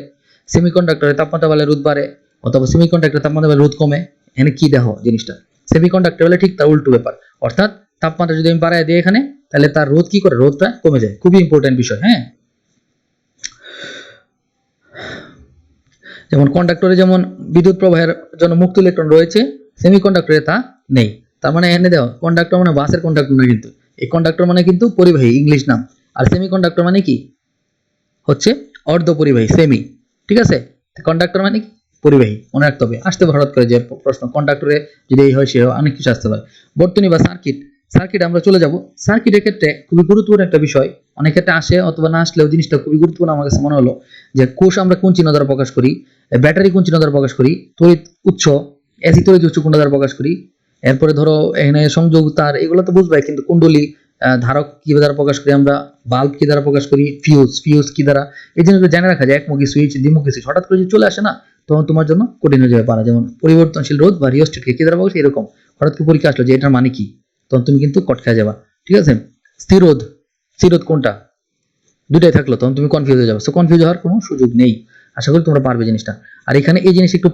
সেমিকন্ডাক্টরে তাপমাত্রা বাড়লে রোধ বাড়ে, অথবা সেমিকন্ডাক্টরে তাপমাত্রা বাড়লে রোধ কমে। এখানে কি দেখো জিনিসটা, সেমিকন্ডাক্টর বলে ঠিক তার উল্টো ব্যাপার, অর্থাৎ তাপমাত্রা যদি আমি বাড়ায় দিই এখানে, তাহলে তার রোধ কি করে, রোধটা কমে যায়। খুবই ইম্পর্টেন্ট বিষয়। হ্যাঁ, যেমন কন্ডাক্টরে যেমন বিদ্যুৎ প্রবাহের জন্য মুক্ত ইলেকট্রন রয়েছে, সেমিকন্ডাক্টরে তা নেই। তার মানে এখানে দেখো কন্ডাক্টর মানে বাসের কন্ডাক্টর না, কিন্তু এই কন্ডাক্টর মানে কিন্তু পরিবাহী, ইংলিশ নাম। আর সেমিকন্ডাক্টর মানে কি, হচ্ছে অর্ধ পরিবাহী, সেমি। ঠিক আছে, কন্ডাক্টর মানে কি, পরিবাহী। মনে রাখতে হবে, আসতে হঠাৎ করে যে প্রশ্ন কন্ডাক্টরে যদি এই হয় সে অনেক কিছু আসতে পারে। বর্তনী বা সার্কিট, সার্কিট আমরা চলে যাব। সার্কিটের ক্ষেত্রে খুবই গুরুত্বপূর্ণ একটা বিষয়, অনেক ক্ষেত্রে আসে অথবা না আসলেও জিনিসটা খুবই গুরুত্বপূর্ণ আমার কাছে মনে হলো, যে কোষ আমরা কোন চিহ্ন দ্বারা প্রকাশ করি, ব্যাটারি কোন চিহ্ন দ্বারা প্রকাশ করি, তড়িৎ উৎস এসি তড়িৎ উৎস কোনটা দ্বারা প্রকাশ করি। এরপরে ধরো এখানে সংযোগ তার, এগুলো তো বুঝবাই, কিন্তু কুণ্ডলী, ধারক কি দ্বারা প্রকাশ করি আমরা, বাল্ব কি দ্বারা প্রকাশ করি, ফিউজ কি দ্বারা, এই জিনিসগুলো জেনে রাখা যায়। একমুখী সুইচ, দ্বিমুখী সুইচ হঠাৎ করে যদি চলে আসে না, তখন তোমার জন্য কঠিন হয়ে যাবে পারা। যেমন পরিবর্তনশীল রোধ বা রিওস্টেটকে কি দ্বারা প্রকাশ, এরকম হঠাৎ করে পরীক্ষা আসলো যে এটার মানে কি, তখন তুমি কিন্তু কট খেয়ে যাবা। ঠিক আছে, স্থিরোধ, স্থিরোধ কোনটা, দুটাই থাকলো, তখন তুমি কনফিউজ হয়ে যাবে। সো কনফিউজ হওয়ার কোনো সুযোগ নেই। আশা করি তোমরা পারবে জিনিসটা। আর এখানে এই জিনিস একটু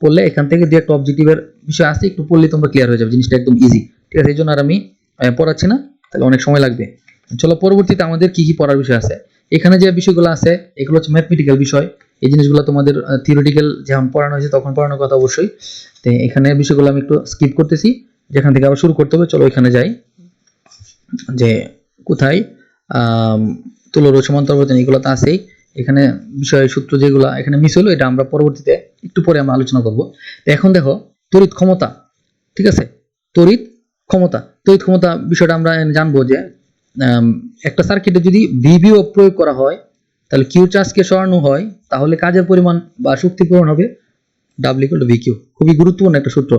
পড়লে এখান থেকে যে একটা অবজেক্টিভের বিষয় আছে, একটু পড়লে তোমরা ক্লিয়ার হয়ে যাবে, জিনিসটা একদম ইজি। ঠিক আছে, এই জন্য আর আমি পড়াচ্ছি না, তাহলে অনেক সময় লাগবে। চলো পরবর্তীতে আমাদের কি কি পড়ার বিষয় আছে। এখানে যে বিষয়গুলো আছে এগুলো হচ্ছে ম্যাথমেটিক্যাল বিষয়। এই জিনিসগুলো তোমাদের থিওরিটিক্যাল যেমন পড়ানো হয়েছে তখন পড়ানোর কথা অবশ্যই। তো এখানে বিষয়গুলো আমি একটু স্কিপ করতেছি, যেখান থেকে আবার শুরু করতে হবে। চলো এখানে যাই, যে কোথায় তুলরোধ সমান্তরাল এগুলো তো আছেই। এখানে বিষয় সূত্র যেগুলো এখানে মিস হলো, এটা আমরা পরবর্তীতে একটু পরে আমরা আলোচনা করব। তো এখন দেখো তড়িৎ ক্ষমতা। ঠিক আছে, তড়িৎ ক্ষমতা বিষয়টা আমরা জানবো যে একটা সার্কিটে যদি ভিভিও প্রয়োগ করা হয়, তাহলে কিউ চার্জকে সরানো হয়, তাহলে কাজের পরিমাণ বা শক্তি পূরণ হবে W=VQ। খুবই গুরুত্বপূর্ণ একটা সূত্র,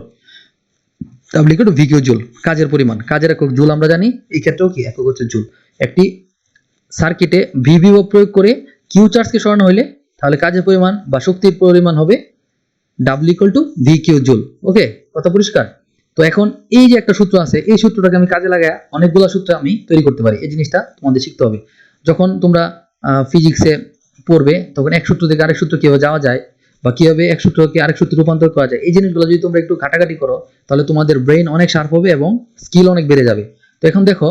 W=VQ জুল, কাজের পরিমাণ, কাজের একক জুল আমরা জানি, এই ক্ষেত্রেও কি একক হচ্ছে জুল। একটি সার্কিটে ভিভিও প্রয়োগ করে কিউ চার্জকে সরানো হলে তাহলে কাজের পরিমাণ বা শক্তির পরিমাণ হবে W=VQ জুল। ওকে, কথা পরিষ্কার। তো এখন এই যে একটা সূত্র আছে, এই সূত্রটাকে আমি কাজে লাগায় অনেকগুলো সূত্র আমি তৈরি করতে পারি। এই জিনিসটা তোমাদের শিখতে হবে। যখন তোমরা ফিজিক্সে পড়বে, তখন এক সূত্র থেকে আরেক সূত্র কিভাবে যাওয়া যায়, বা কিভাবে এক সূত্রকে আরেক সূত্রে রূপান্তর করা যায়, এই জিনিসগুলো যদি তোমরা একটু ঘাটাঘাটি করো, তাহলে তোমাদের ব্রেন অনেক শার্প হবে এবং স্কিল অনেক বেড়ে যাবে। তো এখন দেখো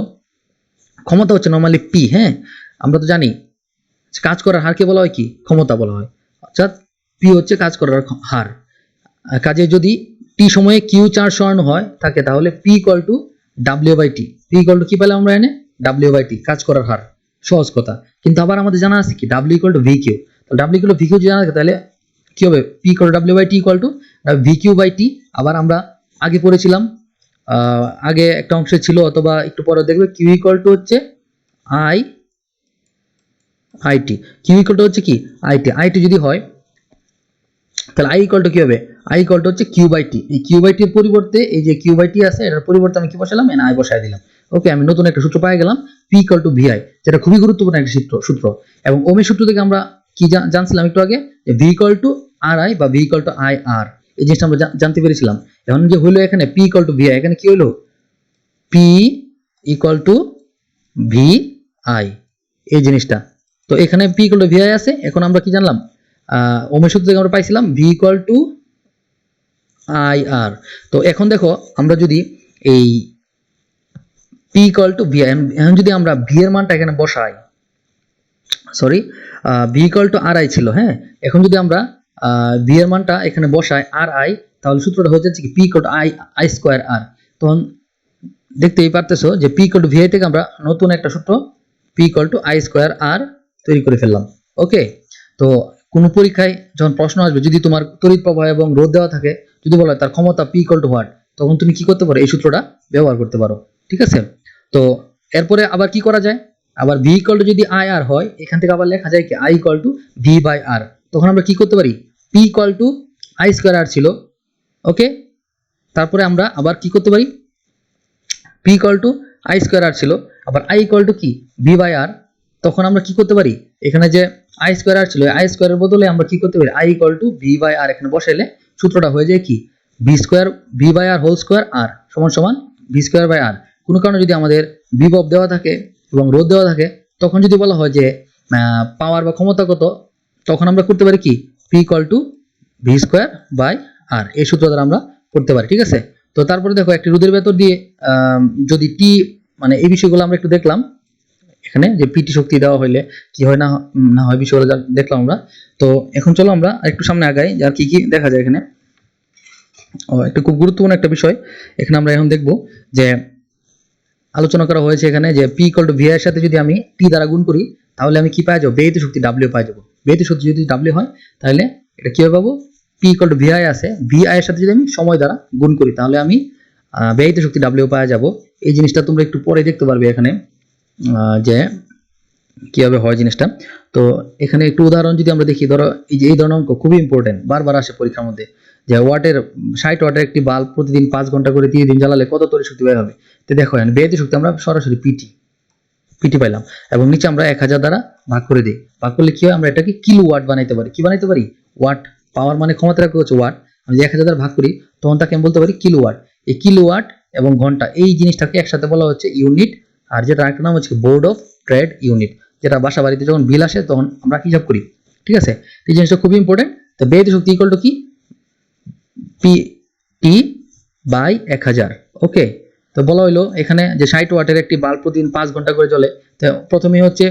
ক্ষমতা হচ্ছে নরমালি পি। হ্যাঁ, আমরা তো জানি কাজ করার হারকে বলা হয় কি, ক্ষমতা বলা হয়। অর্থাৎ পি হচ্ছে কাজ করার হার। কাজে যদি টি সময়ে কিউ চার্জ সরানো হয় থাকে, তাহলে P equal two W/T। P equal to কি পেলাম আমরা এনে, W/T, কাজ করার হার। সহজ কথা। কিন্তু আবার আমাদের জানা আছে কি W=VQ। তাহলে W=VQ জানা থাকে, তাহলে কি হবে, P equal two W/T equal to VQ/T। আবার আমরা আগে পড়েছিলাম, আগে একটা অংশে ছিল, অথবা একটু পরে দেখবে, কিউ ইকুয়াল টু হচ্ছে IT। কিউ ইকুয়াল টু হচ্ছে কি IT যদি হয়, তাহলে I ইকুয়াল টু কি হবে, I ইকুয়াল টু হচ্ছে Q/T। এই Q/T এর পরিবর্তে এই যে Q/T আছে, এটার পরিবর্তে আমি কি বসালাম, I বসায় দিলাম। ওকে, আমি নতুন একটা সূত্র পেয়ে গেলাম, P ইকুয়াল টু VI, যেটা খুবই গুরুত্বপূর্ণ একটা সূত্র। এবং ওহমের সূত্র থেকে আমরা কি জানছিলাম একটু আগে, যে V ইকুয়াল টু RI বা V ইকুয়াল টু IR, এই জিনিসটা আমরা জানতে পেরেছিলাম। এখন যে হলো এখানে P ইকুয়াল টু VI, এখানে কি হলো, P ইকুয়াল টু VI, এই জিনিসটা। তো এখানে P ইকুয়াল টু VI আছে। এখন আমরা কি জানলাম, ওহমের সূত্র থেকে আমরা পাইছিলাম V ইকুয়াল টু IR। তো এখন দেখো আমরা যদি এই পি ইকুয়াল টু ভি। এখন যদি আমরা ভি এর মানটা এখানে বসাই, sorry, V equal to R I ছিল, হ্যাঁ, এখন যদি আমরা ভি এর মানটা এখানে বসাই আর আই, তাহলে সূত্রটা হয়ে যাচ্ছে কি P equal to I square R. তখন দেখতেই পারতেছো যে P equal to V I থেকে আমরা নতুন একটা সূত্র P equal to I square R তৈরি করে ফেললাম। ওকে, তো কোনো পরীক্ষায় যখন প্রশ্ন আসবে, যদি তোমার তড়িৎ প্রবাহ এবং রোধ দেওয়া থাকে, যদি বলা হয় তার ক্ষমতা পি ইকুয়াল টু হোয়াট, তখন তুমি কি করতে পারো, এই সূত্রটা ব্যবহার করতে পারো। ঠিক আছে, তো এরপরে আবার কি করা যায়, আবার ভি ইকুয়াল টু যদি আই আর হয়, এখান থেকে আবার লেখা যায় কি I equal to V by R. তখন আমরা কি করতে পারি, P equal to I square R ছিল, ওকে, তারপরে আমরা আবার কি করতে পারি, P equal to I square R ছিল, আবার আই ইকুয়াল টু কি ভি বাই আর। তখন আমরা কি করতে পারি, এখানে যে আই স্কোয়ার আর ছিল, আই স্কোয়ারের বদলে আমরা কি করতে পারি, I equal to V by R এখানে বসাইলে সূত্রটা হয়ে যায় কি V square V by R whole square R সমান সমান ভি স্কোয়ার বাই আর। কোনো কারণে যদি আমাদের বিভব দেওয়া থাকে এবং রোধ দেওয়া থাকে, তখন যদি বলা হয় যে পাওয়ার বা ক্ষমতা কত, তখন আমরা করতে পারি কি P equal to V square by R, এই সূত্র দ্বারা আমরা করতে পারি। ঠিক আছে, তো তারপরে দেখো একটি রোধের ভেতর দিয়ে যদি টি, মানে এই বিষয়গুলো আমরা একটু দেখলাম এখানে, যে পিটি শক্তি দেওয়া হইলে কি হয় না হয় বিষয়গুলো দেখলাম আমরা। তো এখন চলো আমরা একটু সামনে আগাই, যার কি কি দেখা যায় এখানে। একটা খুব গুরুত্বপূর্ণ একটা বিষয় এখানে আমরা এখন দেখব, যে আলোচনা করা হয়েছে এখানে যে পি ইকুয়াল টু ভি এর সাথে যদি আমি টি দ্বারা গুণ করি, তাহলে আমি কি পাই যাবো, ব্যয়িত শক্তি ডাব্লিউ পাই যাবো। ব্যয়িত শক্তি যদি ডাব্লিউ হয়, তাহলে এটা কিভাবে পাবো, P equal to V I আছে, ভি আই এর সাথে যদি আমি সময় দ্বারা গুণ করি, তাহলে আমি ব্যয়িত শক্তি ডাব্লিউ পাওয়া যাবো। এই জিনিসটা তোমরা একটু পরে দেখতে পারবে এখানে যে কিভাবে হয় জিনিসটা। তো এখানে একটু উদাহরণ যদি আমরা দেখি, ধরো এই যে এই ধরনের অঙ্ক খুবই ইম্পর্টেন্ট, বারবার আসে পরীক্ষার মধ্যে, যে ওয়াটের 60 ওয়াটের একটি বাল্ব প্রতিদিন 5 ঘন্টা করে 30 দিন জ্বালালে কত তড়িৎ শক্তি ব্যয় হবে। তো দেখো ব্যয়িত শক্তি আমরা সরাসরি পিটি পাইলাম, এবং নিচে আমরা 1000 দ্বারা ভাগ করে দিই। ভাগ করলে কি হয়, আমরা এটাকে কিলো ওয়াট বানাইতে পারি। কি বানাইতে পারি, ওয়াট, পাওয়ার মানে ক্ষমতা রাখা হচ্ছে ওয়াট, আমি 1000 দ্বারা ভাগ করি, তখন তাকে আমি বলতে পারি কিলো ওয়াট। এই কিলো ওয়াট এবং ঘন্টা, এই জিনিসটাকে একসাথে বলা হচ্ছে ইউনিট। আর যেটা আরেকটা নাম হচ্ছে বোর্ড অফ ট্রেড ইউনিট, যেটা বাসা বাড়িতে যখন বিল আসে তখন আমরা হিসাব করি। ঠিক আছে, এই জিনিসটা খুবই ইম্পর্টেন্ট। তো ব্যয়িত শক্তি ইকুয়াল টু কি পি টি বাই 1000। ওকে, তো বলা হইলো এখানে যে 60 ওয়াটের একটি বাল্ব প্রতিদিন 5 ঘন্টা করে জ্বলে। তো প্রথমেই হচ্ছে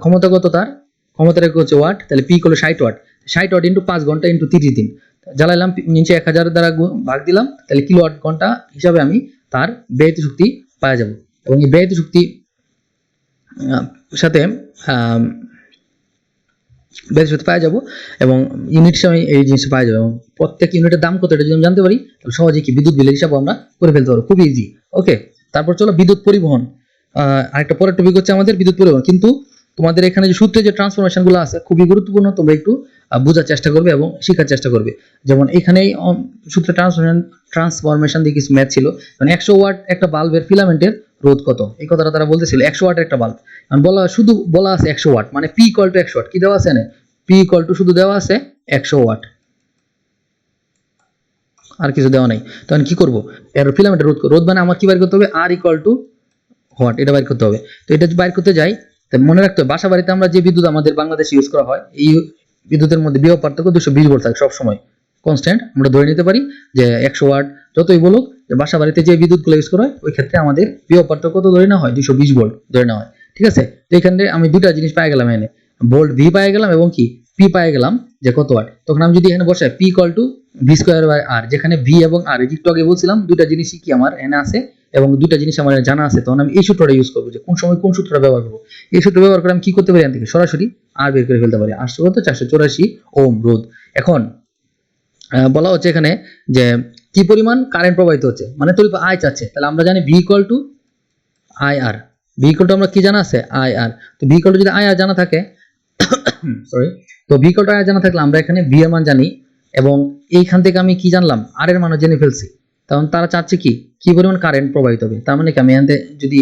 ক্ষমতা কত, তার ক্ষমতা রেখে হচ্ছে ওয়াট, তাহলে P equal 60 watt, 60 watt into 5 ঘন্টা ইন্টু 30 দিন জ্বালাইলাম, নিচে 1000 দ্বারা ভাগ দিলাম, তাহলে কিলো ওয়াট ঘন্টা হিসাবে আমি তার ব্যয়িত শক্তি পাওয়া যাব। এবং এই ব্যয়িত শক্তি সাথে ব্যয়িত শক্তি পাওয়া যাবো, এবং ইউনিট হিসাবে এই জিনিসটা পাওয়া যাবে, এবং প্রত্যেক ইউনিটের দাম কত এটা যদি আমি জানতে পারি, তাহলে সহজে কি বিদ্যুৎ বিলের হিসাব আমরা করে ফেলতে পারবো, খুব ইজি। ওকে, তারপর চলো বিদ্যুৎ পরিবহন। আরেকটা পরের টপিক হচ্ছে আমাদের বিদ্যুৎ পরিবহন। কিন্তু তোমাদের এখানে যে সূত্রে যে ট্রান্সফরমেশন গুলো আছে খুবই গুরুত্বপূর্ণ, তোমরা একটু বোঝার চেষ্টা করবে এবং শেখার চেষ্টা করবে। যেমন এখানেই সূত্রে ট্রান্সফরমেশন দিয়ে কিছু ম্যাথ ছিল, মানে 100 ওয়াট একটা বাল্বের ফিলামেন্টের রোধ কত, এই কথাটা তারা বলতেছিল। 100 ওয়াটের একটা বাল্ব, শুধু বলা আছে 100 ওয়াট, মানে পি ইকুয়াল টু 100 ওয়াট। কি দেওয়া আছে না, পি ইকুয়াল টু শুধু দেওয়া আছে 100 ওয়াট, আর কিছু দেওয়া নাই। তখন কি করব, এর ফিলামেন্টের রোধ মানে আমার কি বের করতে হবে, আর ইকুয়াল টু হোয়াট, এটা বাইর করতে হবে। তো এটা বাইর করতে যাই, তো মনে রাখতে হবে বাসা বাড়িতে আমরা যে বিদ্যুৎ আমাদের বাংলাদেশে ইউজ করা হয়, এই বিদ্যুতের মধ্যে বিভব পার্থক্য 220 ভোল্ট থাকে সবসময় কনস্ট্যান্ট। আমরা ধরে নিতে পারি যে 100 ওয়াট যতই বলুক, যে বাসা বাড়িতে যে বিদ্যুৎগুলো ইউজ করা হয় ওই ক্ষেত্রে আমাদের বিভব পার্থক্য কত ধরে নেওয়া হয়, 220 ভোল্ট ধরে নেওয়া হয়। ঠিক আছে, তো এখানে আমি দুটা জিনিস পাই গেলাম, এখানে ভোল্ট ভি পাই গেলাম এবং কি পি পাই গেলাম যে কত ওয়াট। তখন আমি যদি এখানে বসাই P equal to V square by R, যেখানে ভি এবং আর একটু আগে বলছিলাম দুটা জিনিসই কি আমার এনে আছে এবং দুটা জিনিস আমার জানা আছে, তখন আমি এই সূত্রটা ইউজ করবো, যে কোন সময় কোন সূত্রটা ব্যবহার করবো। এই সূত্র ব্যবহার করে আমি কি করতে পারি, এখান থেকে সরাসরি আর বের করে ফেলতে পারি। 484 ওম রোধ। এখন বলা হচ্ছে এখানে যে কি পরিমাণ কারেন্ট প্রবাহিত হচ্ছে, মানে তড়িৎ আই চাচ্ছে, তাহলে আমরা জানি V equal to I R. V equal to আমরা কি জানা আছে, আই আর। তো ভি ইকুয়াল টু যদি আই আর জানা থাকে, সরি, তো ভি ইকুয়াল টু আই জানা থাকলে আমরা এখানে ভি এর মান জানি, এবং এইখান থেকে আমি কি জানলাম, আর এর মানও জেনে ফেলছি। তখন তারা চাচ্ছে কি কি পরিমাণ কারেন্ট প্রবাহিত হবে। তার মানে কি আমি এখান থেকে যদি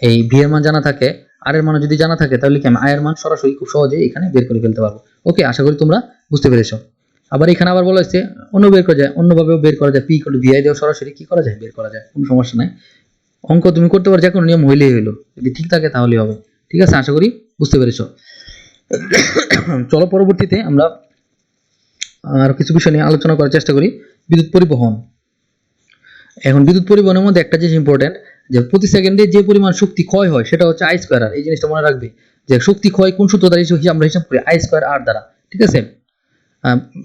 এই ভি এর মান জানা থাকে, আর এর মানও যদি জানা থাকে, তাহলে কি আমি আই এর মান সরাসরি খুব সহজেই এখানে বের করে ফেলতে পারবো। ওকে, আশা করি তোমরা বুঝতে পেরেছো। আবার এখানে আবার বলা হচ্ছে অন্য বের করা যায়, অন্যভাবেও বের করা যায়, P equal to V I দিয়েও সরাসরি কি করা যায়, বের করা যায়, কোনো সমস্যা নাই। অঙ্ক তুমি করতে পারো, যে কোনো নিয়ম হইলেই হইলো, যদি ঠিক থাকে তাহলেই হবে। ঠিক আছে, আশা করি বুঝতে পেরেছো। চলো পরবর্তীতে আমরা আর কিছু বিষয় নিয়ে আলোচনা করার চেষ্টা করি। বিদ্যুৎ পরিবহন। এখন বিদ্যুৎ পরিবহনের মধ্যে একটা জিনিস ইম্পর্টেন্ট, যে প্রতি সেকেন্ডে যে পরিমাণ শক্তি ক্ষয় হয় সেটা হচ্ছে আই স্কোয়ার আর। এই জিনিসটা মনে রাখবে যে শক্তি ক্ষয় কোন সূত্র দ্বারা আমরা হিসাব করি, আই স্কোয়ার আর দ্বারা। ঠিক আছে,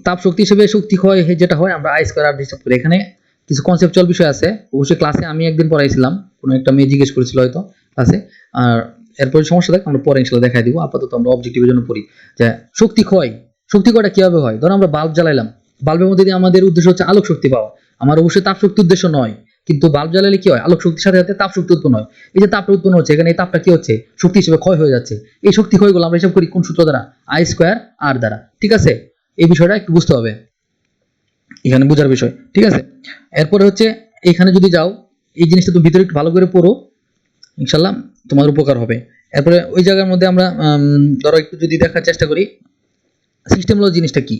তাপ শক্তি হিসেবে শক্তি ক্ষয় যেটা হয় আমরা আই স্কোয়ার আর হিসাব করি। এখানে কিছু কনসেপচুয়াল বিষয় আছে, অবশ্যই ক্লাসে আমি একদিন পড়াইছিলাম, কোনো একটা মেয়ে জিজ্ঞেস করেছিল হয়তো ক্লাসে। আর এরপরে সমস্যা দেখ আমরা পরে ইনশাল্লাহ দেখাই দিব, আপাতত আমরা অবজেক্টিভের জন্য পড়ি। যে শক্তি ক্ষয়টা কিভাবে হয়? ধরো আমরা বাল্ব জ্বালাইলাম, বাল্বের মধ্যে দিয়ে আমাদের উদ্দেশ্য হচ্ছে আলোক শক্তি পাওয়া, আমার অবশ্যই তাপ শক্তি উদ্দেশ্য নয়, কিন্তু বাল্ব জ্বালালে কি হয়, আলোক শক্তির সাথে সাথে তাপ শক্তি উৎপন্ন হয়। এই যে তাপটা উৎপন্ন হচ্ছে, এখানে এই তাপটা কি হচ্ছে, শক্তি হিসেবে ক্ষয় হয়ে যাচ্ছে। এই শক্তি ক্ষয়গুলো আমরা হিসাব করি কোন সূত্র দ্বারা, আই স্কোয়ার আর দ্বারা। ঠিক আছে, এই বিষয়টা একটু বুঝতে হবে, এখানে বোঝার বিষয়। ঠিক আছে, এরপরে হচ্ছে এখানে যদি যাও, এই জিনিসটা তুমি ভিতরে একটু ভালো করে পড়ো, ইনশাল্লাহ তোমার উপকার হবে। এরপরে ওই জায়গার মধ্যে আমরা ধরো একটু যদি দেখার চেষ্টা করি সিস্টেম লস জিনিসটা কি।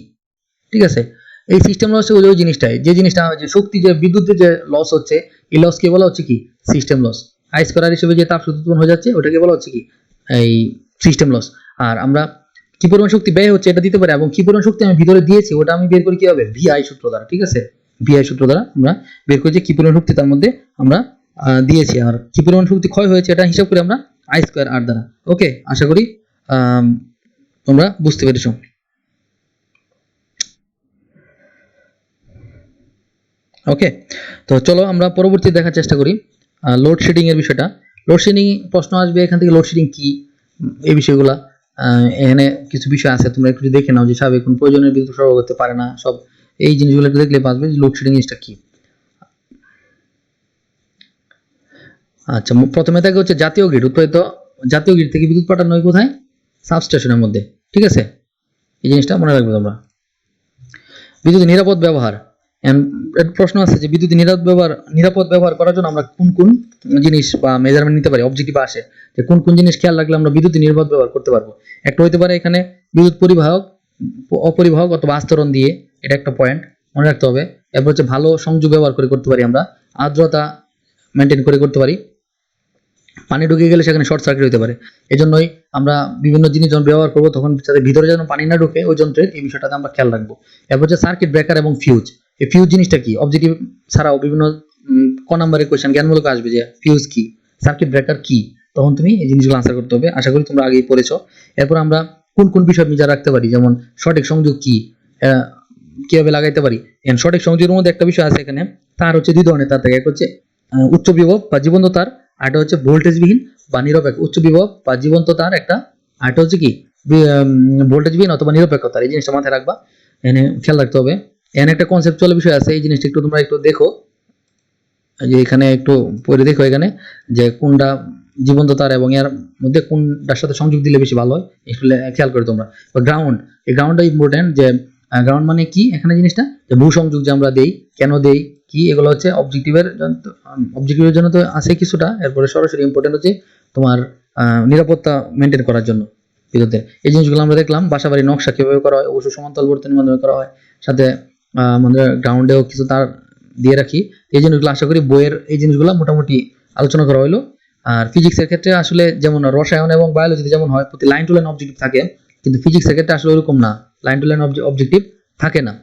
ঠিক আছে, এই সিস্টেম লস ওই জিনিসটাই, যে জিনিসটা যে শক্তি, যে বিদ্যুতের যে লস হচ্ছে, এই লসকে বলা হচ্ছে কি, সিস্টেম লস। আই স্কোয়ার হিসেবে যে তাপ শক্তি উৎপন্ন হয়ে যাচ্ছে ওটাকে বলা হচ্ছে কি, এই সিস্টেম লস। আর আমরা কি পরিমাণ শক্তি ব্যয় হচ্ছে এটা দিতে পারি, এবং কি পরিমাণ শক্তি আমি ভিতরে দিয়েছি ওটা আমি বের করি কিভাবে, ভিআই সূত্র দ্বারা। ঠিক আছে, ভিআই সূত্র দ্বারা আমরা বের করি যে কি পরিমাণ শক্তি তার মধ্যে আমরা দিয়েছি, আর কি পরিমাণ শক্তি ক্ষয় হয়েছে এটা হিসাব করি আমরা আই স্কোয়ার আর দ্বারা। ওকে, আশা করি তোমরা বুঝতে পেরেছো। ওকে, তো চলো আমরা পরবর্তী দেখার চেষ্টা করি লোডশেডিং এর বিষয়টা। লোডশেডিং প্রশ্ন আসবে এখান থেকে, লোডশেডিং কি, এই বিষয়গুলা এখানে কিছু বিষয় আছে, তোমরা একটু দেখে নাও যে স্বাভাবিক কোন প্রয়োজনের বিদ্যুৎ সরবরাহ করতে পারে না, সব এই জিনিসগুলো একটু দেখলে পারবে লোডশেডিং জিনিসটা কি। আচ্ছা, প্রথমে থাকে হচ্ছে জাতীয় গ্রিড উৎপাদিত, জাতীয় গ্রিড থেকে বিদ্যুৎ পাঠানো হয় কোথায়, সাবস্টেশনের মধ্যে। ঠিক আছে, এই জিনিসটা মনে রাখবে তোমরা। বিদ্যুৎ নিরাপদ ব্যবহার, প্রশ্ন আছে যে বিদ্যুৎ নিরাপদ ব্যবহার করার জন্য আমরা কোন কোন জিনিস বা মেজারমেন্ট নিতে পারি, অবজেক্টিভ আসে যে কোন কোন জিনিস খেয়াল রাখলে আমরা বিদ্যুৎ নিরাপদ ব্যবহার করতে পারবো। একটা হইতে পারে এখানে বিদ্যুৎ পরিবাহক, অপরিবাহক অথবা আস্তরণ দিয়ে, এটা একটা পয়েন্ট মনে রাখতে হবে। এরপর হচ্ছে ভালো সংযোগ ব্যবহার করে করতে পারি আমরা, আর্দ্রতা মেনটেন করে করতে পারি, পানি ঢুকে গেলে সেখানে শর্ট সার্কিট হতে পারে। এজন্যই আমরা বিভিন্ন জিনিস যখন ব্যবহার করবো তখন যাতে ভিতরে যেন পানি না ঢুকে ওই যন্ত্রের, এই বিষয়টাতে আমরা খেয়াল রাখবো। এরপর হচ্ছে সার্কিট ব্রেকার এবং ফিউজ। এই ফিউজ জিনিসটা কি, অবজেক্টিভ ছাড়াও বিভিন্ন ক নাম্বারের কোয়েশ্চেন জ্ঞানমূলক আসবে যে ফিউজ কি, সার্কিট ব্রেকার কি, তখন তুমি এই জিনিসগুলো আনসার করতে হবে। আশা করি তোমরা আগেই পড়েছো। এরপর আমরা কোন কোন বিষয় মিজার রাখতে পারি, যেমন সঠিক সংযোগ কি, কিভাবে লাগাইতে পারি। সঠিক সংযোগের মধ্যে একটা বিষয় আছে এখানে, তার হচ্ছে দুই ধরনের তার থাকে, এক হচ্ছে উচ্চ বিভব বা জীবন্ত তার, আরেকটা হচ্ছে ভোল্টেজবিহীন বা নিরপেক্ষ। উচ্চ বিভব বা জীবন্ত তার একটা, আরেকটা হচ্ছে কি ভোল্টেজবিহীন অথবা নিরপেক্ষ তার। এই জিনিসটা মাথায় রাখবা, এখানে খেয়াল রাখতে হবে। এখানে একটা কনসেপচুয়াল বিষয় আছে, এই জিনিসটা একটু তোমরা একটু দেখো, যে এখানে একটু পড়ে দেখো এখানে যে কোনটা জীবন্ত তার এবং এর মধ্যে কোনটার সাথে সংযোগ দিলে বেশি ভালো হয়, একটু খেয়াল করে তোমরা। গ্রাউন্ড, এই গ্রাউন্ডটা ইম্পর্টেন্ট, যে গ্রাউন্ড মানে কি এখানে জিনিসটা, যে ভূ সংযোগ যে আমরা দেই, কেন দেই, কি, এগুলো হচ্ছে অবজেক্টিভের জন্য তো আছে কিছুটা। এরপরে সরাসরি ইম্পর্টেন্ট হচ্ছে তোমার নিরাপত্তা মেনটেন করার জন্য বিদ্যুতের। এই জিনিসগুলো আমরা দেখলাম। বাসাবাড়ির নকশা কিভাবে করা হয়, অবশ্যই সমান্তরাল বর্তনীর মাধ্যমে করা হয়, সাথে আমাদের গ্রাউন্ডেও কিছু তার দিয়ে রাখি। এই জিনিসগুলো আশা করি বইয়ের এই জিনিসগুলো মোটামুটি আলোচনা করা হলো। আর ফিজিক্সের ক্ষেত্রে আসলে যেমন রসায়ন এবং বায়োলজিতে যেমন হয় প্রতি লাইন টু লাইন অবজেক্টিভ থাকে, কিন্তু ফিজিক্সের ক্ষেত্রে আসলে ওরকম না, লাইন টু লাইন অবজেক্টিভ থাকে না।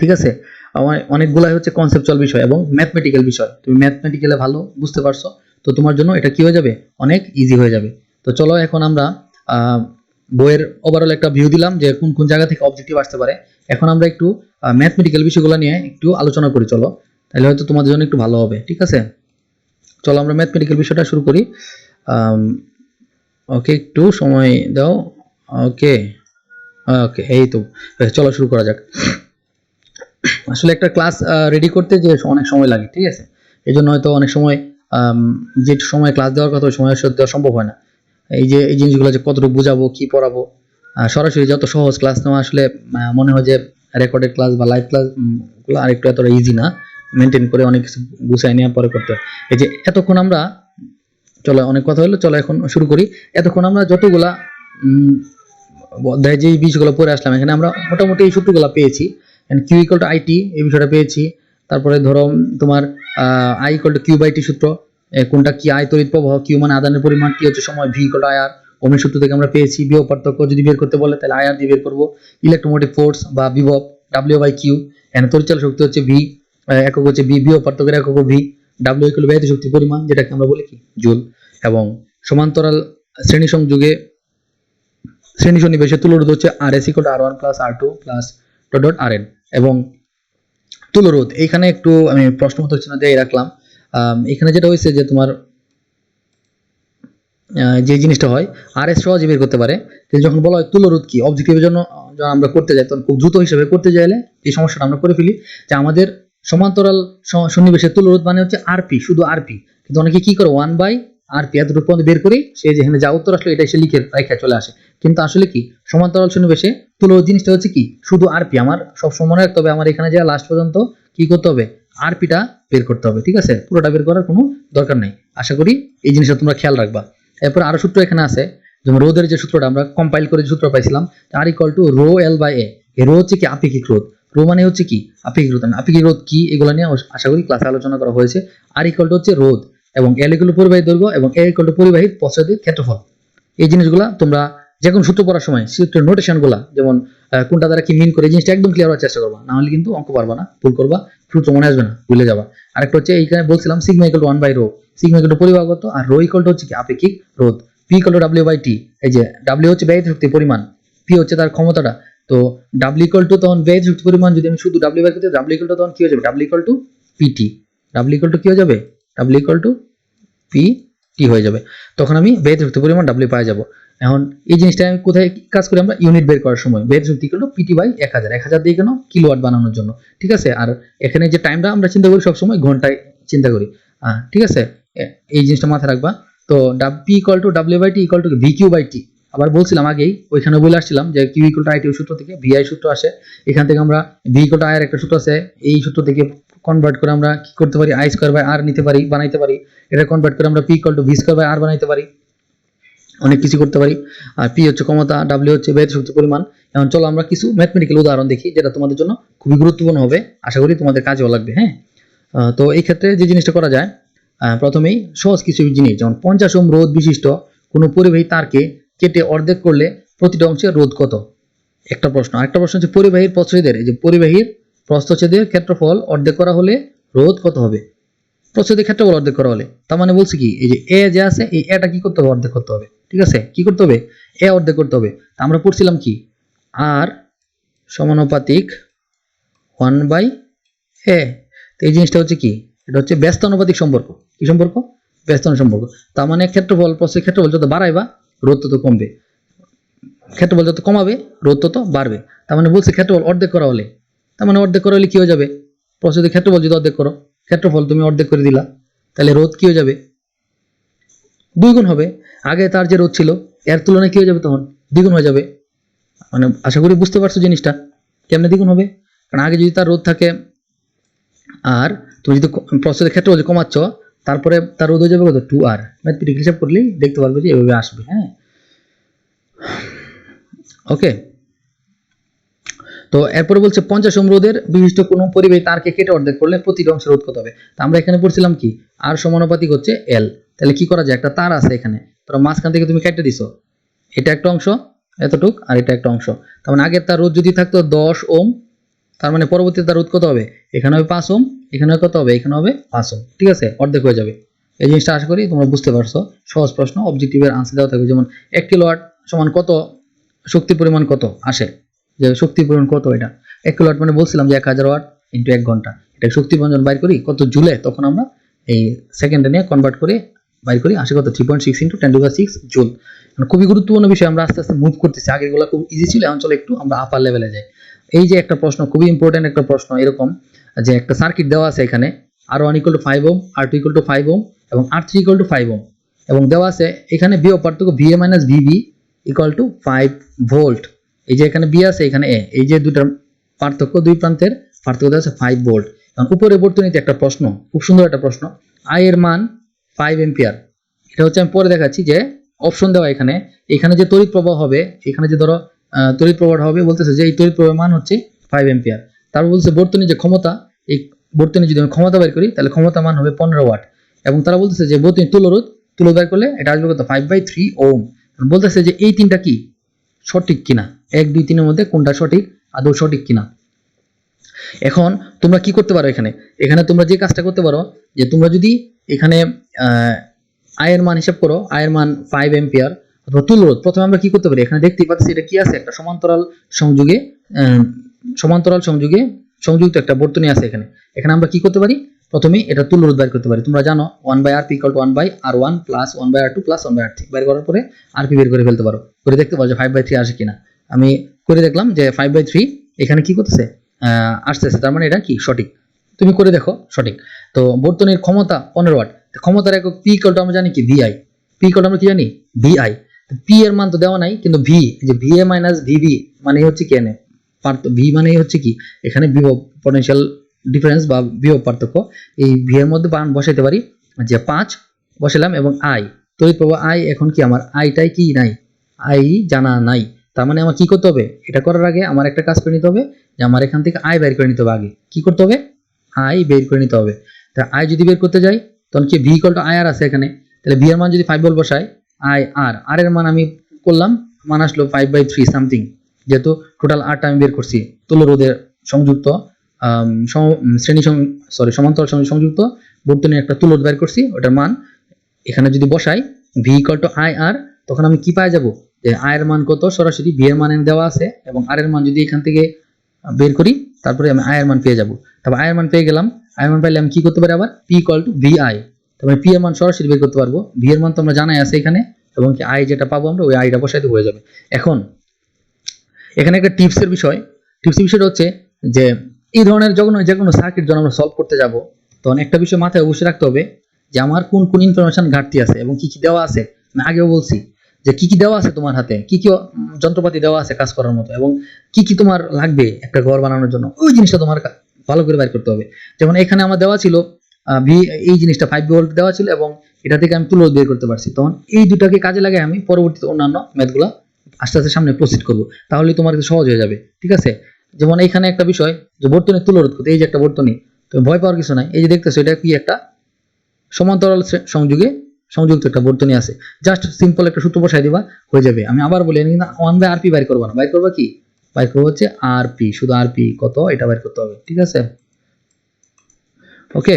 ঠিক আছে, অনেকগুলাই হচ্ছে কনসেপচুয়াল বিষয় এবং ম্যাথমেটিক্যাল বিষয়। তুমি ম্যাথমেটিক্যালে ভালো বুঝতে পারছো, তো তোমার জন্য এটা কি হয়ে যাবে, অনেক ইজি হয়ে যাবে। তো চলো এখন আমরা বইয়ের ওভারঅল একটা ভিউ দিলাম যে কোন কোন জায়গা থেকে অবজেক্টিভ আসতে পারে। এখন আমরা একটু ম্যাথমেটিক্যাল বিষয়গুলো নিয়ে একটু আলোচনা করি, চলো, তাহলে হয়তো তোমাদের জন্য একটু ভালো হবে। ঠিক আছে, চলো আমরা ম্যাথমেটিক্যাল বিষয়টা শুরু করি। ওকে, একটু সময় দাও। ওকে ওকে, এই তো, চলো শুরু করা যাক। আসলে একটা ক্লাস রেডি করতে যে অনেক সময় লাগে, ঠিক আছে, এই জন্য হয়তো অনেক সময় যে সময় ক্লাস দেওয়ার কথা ওই সময় দেওয়া সম্ভব হয় না। এই যে এই জিনিসগুলো যে কতটুকু বুঝাবো, কি পড়াবো, সরাসরি যত সহজ ক্লাস নেওয়া আসলে মনে হয় যে রেকর্ডেড ক্লাস বা লাইভ ক্লাস গুলো আরেকটু এতটা ইজি না, মেনটেন করে অনেক কিছু গুছাই নেওয়া পরে করতে হয়। এই যে এতক্ষণ আমরা, চলো অনেক কথা হলো, চলো এখন শুরু করি। এতক্ষণ আমরা যতগুলা যে বিষয়গুলো পড়ে আসলাম, এখানে আমরা মোটামুটি এই সূত্রগুলো পেয়েছি। কিউ ইকুয়াল টু আইটি এই বিষয়টা পেয়েছি। তারপরে ধরো তোমার I equal to Q by T সূত্র, কোনটা কি, আই তড়িৎ প্রবাহ, কিউ মানে আদানের পরিমাণ, টি হচ্ছে সময়, ভি ইকুয়াল টু আইআর, ওহমের সূত্র থেকে আমরা পেয়েছি। বিভব পার্থক্য যদি বের করতে বলে তাহলে আইআর দিয়ে বের করবো। ইলেকট্রোমোটিভ ফোর্স বা বিভব ডাব্লিউ বাই কিউ, এখানে তড়িৎচালক শক্তি হচ্ছে ভি, একক হচ্ছে বি, বিভব পার্থক্যের একক ভি, ডাব্লিউ ইকুয়াল ব্যাহত শক্তির পরিমাণ, যেটাকে আমরা বলি কি জুল, এবং সমান্তরাল শ্রেণী সংযোগে শ্রেণী সন্নিবেশে তুলরোধ হচ্ছে আর এস ইকুয়াল আর ওয়ান প্লাস আর টু প্লাস ডট ডট আর এন। এবং তুলরোধ এইখানে একটু আমি প্রশ্ন মতো চিহ্ন দিয়ে রাখলাম। এখানে যেটা হয়েছে যে তোমার যে জিনিসটা হয় আর এস সহজে বের করতে পারে, যখন বলা হয় তুলরোধ কি অবজেক্টিভের জন্য যখন আমরা করতে যাই তখন খুব দ্রুত হিসেবে করতে চাইলে এই সমস্যাটা আমরা করে ফেলি যে আমাদের সমান্তরাল সন্নিবেশের তুলরোধ মানে হচ্ছে আরপি, শুধু আরপি, কিন্তু অনেকে কি করে 1/rp এতটুকু পর্যন্ত বের করে সে যেখানে যা উত্তর আসলে এটা সে লিখে রেখে চলে আসে, কিন্তু আসলে কি সমান্তরাল সন্নিবেশে তুলরোধ জিনিসটা হচ্ছে কি শুধু আরপি। আমার সবসময় মনে রাখতে হবে আমার এখানে যা লাস্ট পর্যন্ত কি করতে হবে আরপিটা বের করতে হবে, ঠিক আছে, পুরোটা বের করার কোনো দরকার নেই। আশা করি এই জিনিসটা তোমরা খেয়াল রাখবা। এরপর আরো সূত্র এখানে আছে, যেমন রোধের যে সূত্রটা আমরা কম্পাইল করে যে সূত্র পাইছিলাম R equal to rho L by A. এই রো হচ্ছে কি আপেক্ষিক রোধ, রো মানে হচ্ছে কি আপেক্ষিক রোধ, আপেক্ষিক রোধ কি এগুলো নিয়ে আশা করি ক্লাসে আলোচনা করা হয়েছে। আর ইকুয়াল টু হচ্ছে রোধ, এবং এল ইকুয়াল টু পরিবাহী দৈর্ঘ্য, এবং এ ইকুয়াল টু পরিবাহীর প্রস্থের ক্ষেত্রফল। এই জিনিসগুলা তোমরা যে কোনো সূত্র পড়ার সময় সূত্রের নোটেশনগুলা যেমন কোনটা দ্বারা কি মিন করে এই জিনিসটা একদম ক্লিয়ার হওয়ার চেষ্টা করবা, না হলে কিন্তু অঙ্ক পারবা না, ভুল করবা, সূত্র মনে আসবে না, ভুলে যাবা। আরেকটা হচ্ছে এইখানে বলছিলাম sigma equal to 1/ρ, sigma equal to পরিবাহগত, আর রো ইকুয়াল টু হচ্ছে কি আপেক্ষিক রোধ। P equal to W by T, এই যে ডাব্লিউ হচ্ছে ব্যয়িত শক্তির পরিমাণ, পি হচ্ছে তার ক্ষমতাটা, তো ডাব্লিউ ইকুয়াল টু তখন ব্যয়িত শক্তির পরিমাণ যদি আমি শুধু ডাব্লিউ বাই করতে ডাব্লিউ ইকুয়াল টু তখন কি হয়ে যাবে W equal to P T, W equal to কি হয়ে যাবে ডাব্লিউ ইকুয়াল টু পিটি হয়ে যাবে, তখন আমি ব্যয়িত শক্তির পরিমাণ ডাব্লিউ পাওয়া যাব। এখন এই জিনিসটা আমি কোথায় কাজ করি আমরা ইউনিট বের করার সময় ব্যয়িত শক্তি ইকুয়াল টু পিটি বাই 1000, 1000 দিয়ে কেন কিলোওয়াট বানানোর জন্য, ঠিক আছে। আর এখানে যে টাইমটা আমরা চিন্তা করি সবসময় ঘন্টায় চিন্তা করি, ঠিক আছে, এই জিনিসটা মাথায় রাখবা। তো P equal to W by T equal to V Q by T, আবার বলছিলাম আগেই ওইখানে বলে আসছিলাম যে Q equal to I T সূত্র থেকে ভিআই সূত্র আসে, এখান থেকে আমরা ভি ইকুয়াল টু আই এর একটা সূত্র আছে, এই সূত্র থেকে কনভার্ট করে আমরা কি করতে পারি আই স্কয়ার বাই আর নিতে পারি, বানাইতে পারি, এটা কনভার্ট করে আমরা P equal to V square by R বানাইতে পারি, অনেক কিছু করতে পারি। আর পি হচ্ছে ক্ষমতা, ডাব্লিউ হচ্ছে ব্যয়িত শক্তির পরিমাণ। এখন চলো আমরা কিছু ম্যাথমেটিক্যাল উদাহরণ দেখি যেটা তোমাদের জন্য খুবই গুরুত্বপূর্ণ হবে, আশা করি তোমাদের কাজেও লাগবে। হ্যাঁ, তো এই ক্ষেত্রে যে জিনিসটা করা যায়, প্রথমেই সহজ কিছু জিনিস, যেমন 50 ওহম রোধ বিশিষ্ট কোনো পরিবাহী তারকে কেটে অর্ধেক করলে প্রতিটা অংশের রোধ কত, একটা প্রশ্ন। আরেকটা প্রশ্ন হচ্ছে পরিবাহীর প্রস্থচ্ছেদের, এই যে পরিবাহীর প্রস্থচ্ছেদের ক্ষেত্রফল অর্ধেক করা হলে রোধ কত হবে, প্রস্থচ্ছেদের ক্ষেত্রফল অর্ধেক করা হলে, তার মানে বলছি কি এই যে এ যে আছে এই এটা কি করতে হবে অর্ধেক করতে হবে, ঠিক আছে, কি করতে হবে এ অর্ধেক করতে হবে। তা আমরা পড়ছিলাম কি আর সমানুপাতিক 1/a, তো এই জিনিসটা হচ্ছে কি এটা হচ্ছে ব্যস্তানুপাতিক সম্পর্ক, কি সম্পর্ক ব্যস্তানুপাতিক সম্পর্ক। তার মানে ক্ষেত্রফল প্রস্থের ক্ষেত্রফল যত বাড়াইবা রোধ তত কমবে, ক্ষেত্রফল যত কমাবে রোধ তত বাড়বে। তার মানে বলছে ক্ষেত্রফল অর্ধেক করা হলে, তার মানে অর্ধেক করা হলে কি হয়ে যাবে প্রস্থের ক্ষেত্রফল যদি অর্ধেক করো, ক্ষেত্রফল তুমি অর্ধেক করে দিলা, তাহলে রোধ কি হয়ে যাবে 2 গুণ হবে। আগে তার যে রোধ ছিল এর তুলনায় কি হয়ে যাবে তখন 2 গুণ হয়ে যাবে। মানে আশা করি বুঝতে পারছো জিনিসটা কেমনে 2 গুণ হবে, কারণ আগে যদি তার রোধ থাকে আর তুমি যদি প্রস্থের ক্ষেত্রফল যে কমাচ্ছ তারপরে তার রোধ হয়ে যাবে কত 2r, ম্যাথমেটিক্যাল হিসাব করলেই দেখতে পারবে যে এভাবে আসবে। হ্যাঁ, ওকে। তো এরপরে বলছে 50 ওহম রোধের বিশিষ্ট কোনো পরিবাহী তারকে কেটে অর্ধেক করলে প্রতিটা অংশের রোধ কত হবে। তা আমরা এখানে পড়ছিলাম কি আর সমানুপাতিক হচ্ছে এল, তাহলে কি করা যায় একটা তার আছে এখানে, তোমরা মাঝখান থেকে তুমি কেটে দিছো, এটা একটা অংশ এতটুক আর এটা একটা অংশ, তার মানে আগের তার রোধ যদি থাকতো 10 ওহম, তার মানে পরবর্তীতে তার রোধ কত হবে এখানে হবে 5 ওহম, এখানে কত হবে এখানে হবে 5 ওহম, ঠিক আছে, অর্ধেক হয়ে যাবে। এই জিনিসটা আশা করি তোমরা বুঝতে পারছো, সহজ প্রশ্ন, অবজেক্টিভের আনসার দেওয়া থাকবে, যেমন 1 কিলোওয়াট সমান কত শক্তি পরিমাণ কত আসে, যে শক্তি পরিমাণ কত, এটা 1 কিলোওয়াট মানে বলছিলাম যে 1000 ওয়াট ইনটু 1 ঘন্টা, এটা শক্তি পরিমাণ বাইর করি কত জুলে, তখন আমরা এই সেকেন্ডে নিয়ে কনভার্ট করে বাইর করি, আসে কত 3.6 ইনটু 10⁶ জুল। খুবই গুরুত্বপূর্ণ বিষয়, আমরা আস্তে আস্তে মুভ করতেছি, আগেগুলো খুব ইজি ছিল, এখন চলো একটু আমরা আপার লেভেলে যাই। এই যে একটা প্রশ্ন খুবই ইম্পর্টেন্ট একটা প্রশ্ন, এরকম যে একটা সার্কিট দেওয়া আছে এখানে R1 = 5 ওহম, R2 = 5 ওহম এবং R3 = 5 ওহম, এবং দেওয়া আছে এখানে বিভব পার্থক্য VA - VB = 5 ভোল্ট। এই যে এখানে বি আছে এখানে এ, এই যে দুটার পার্থক্য, দুই প্রান্তের পার্থক্য দেওয়া আছে 5 ভোল্ট। এখন উপরে বর্তনীতে একটা প্রশ্ন, খুব সুন্দর একটা প্রশ্ন, আই এর মান 5 এম্পিয়ার, এটা হচ্ছে আমি পরে দেখাচ্ছি যে অপশন দেওয়া এখানে, এখানে যে তড়িৎ প্রবাহ হবে, এখানে যে ধরো তড়িৎ প্রবাহ হবে, বলতেছে যে এই তড়িৎ প্রবাহের মান হচ্ছে 5 এম্পিয়ার। তারপর বলছে বর্তনী যে ক্ষমতা, এই বর্তনী যদি আমি ক্ষমতা বের করি তাহলে ক্ষমতা মান হবে 15 ওয়াট, এবং তারা বলতেছে যে বর্তনী তুলরোধ বের করলে এটা আসবে কত 5/3 ওহম। বলতেছে যে এই তিনটা কি সঠিক কিনা, 1 2 3 এর মধ্যে কোনটা সঠিক, আদৌ সঠিক কিনা। এখন তোমরা কি করতে পারো, এখানে এখানে তোমরা যে কাজটা করতে পারো যে তোমরা যদি এখানে আই এর মান হিসাব করো, আই এর মান 5 এম্পিয়ার অথবা তুল্য রোধ। প্রথমে আমরা কি করতে পারি, এখানে দেখতেই পাচ্ছি এটা কি আছে, একটা সমান্তরাল সংযোগে সংযুক্ত একটা বর্তনী আছে এখানে। এখানে আমরা কি করতে পারি, প্রথমে এটা তুল্য রোধ বের করতে পারি। তোমরা জানো 1/Rp = 1/R1 + 1/R2 + 1/R3 বের করার পরে Rp বের করে ফেলতে পারো, করে দেখতে পারো যে 5/3 আসে কিনা। আমি করে দেখলাম যে 5/3 এখানে কি করতেছে, আসতেছে, তার মানে এটা কি সঠিক। তুমি করে দেখো সঠিক। তো বর্তনীর ক্ষমতা 15 ওয়াট, ক্ষমতার একক P = আমরা জানি কি VI, P = আমরা কি জানি VI। P এর মান তো দেওয়া নাই, কিন্তু V, যে VA - VB মানে হচ্ছে কি, এনে V মানে হচ্ছে কি এখানে বিভব পটেনশিয়াল ডিফারেন্স বা বিভব পার্থক্য। এই V এর মধ্যে মান বসাইতে পারি, যে 5 বসালাম এবং I তড়িৎ প্রবাহ I, এখন কি আমার আইটাই কি নাই, I জানা নাই। তার মানে আমার কি করতে হবে, এটা করার আগে আমার একটা কাজ করে নিতে হবে, যে আমার এখান থেকে I বের করে নিতে হবে। আগে কি করতে হবে, I বের করে নিতে হবে। তা I যদি বের করতে যাই তখন কি V = IR আছে এখানে, তাহলে V এর মান যদি 5 ভোল্ট বসাই, IR, R এর মান আমি করলাম, মান আসলো 5/3 সামথিং, যেহেতু টোটাল Rটা আমি বের করছি তুল্য রোধের সংযুক্ত সমান্তরাল সংযুক্ত বর্তনীর একটা তুল্য রোধ বের করছি, ওটার মান এখানে যদি বসাই V = IR, তখন আমি কি পাই যাব, যে I এর মান কত সরাসরি V এর মান দেওয়া আছে, এবং R এর মান যদি এখান থেকে বের করি তারপরে আমি I এর মান পেয়ে যাব। তারপর I এর মান পেয়ে গেলাম, I এর মান পাইলে আমি কি করতে পারি, আবার P = VI, তারপরে P এর মান সরাসরি বের করতে পারবো, V এর মান তো আমরা জানাই আছে এখানে, এবং কি I যেটা পাবো আমরা ওই আইটা বসাইতে হয়ে যাবে। এখন এখানে একটা টিপসের বিষয়টা হচ্ছে যে এই ধরনের যখন যে কোনো সার্কিট যখন আমরা সলভ করতে যাব, তখন একটা বিষয় মাথায় অবশ্যই রাখতে হবে যে আমার কোন কোন ইনফরমেশন ঘাটতি আছে এবং কি কি দেওয়া আছে। আমি আগেও বলছি যে কি কি দেওয়া আছে তোমার হাতে, কি কি যন্ত্রপাতি দেওয়া আছে কাজ করার মতো, এবং কি কি তোমার লাগবে একটা ঘর বানানোর জন্য, ওই জিনিসটা তোমার ভালো করে বের করতে হবে। যেমন এখানে আমার দেওয়া ছিল এই জিনিসটা 5 ভোল্ট দেওয়া ছিল, এবং এটা থেকে আমি তুলো বের করতে পারছি। তখন এই দুটাকে কাজে লাগিয়ে আমি পরবর্তীতে অন্যান্য ম্যাথগুলো আস্তে আস্তে সামনে প্রসিড করবো, তাহলে তোমার কাছে সহজ হয়ে যাবে। ঠিক আছে, যেমন এখানে একটা বিষয় যে বর্তনীর তুলো রোধ করতে, এই যে একটা বর্তনী, তুমি ভয় পাওয়ার কিছু নাই। এই যে দেখতেছো এটা কি একটা সমান্তরাল সংযুক্ত একটা বর্তনী আছে, জাস্ট সিম্পল একটা সূত্র বসাই দিবা হয়ে যাবে। আমি আবার বলি, কিন্তু 1/Rp বাইর করবো না, বাইর করবা কি, বাইর করবো হচ্ছে Rp, শুধু Rp কত এটা বাইর করতে হবে। ঠিক আছে, ওকে।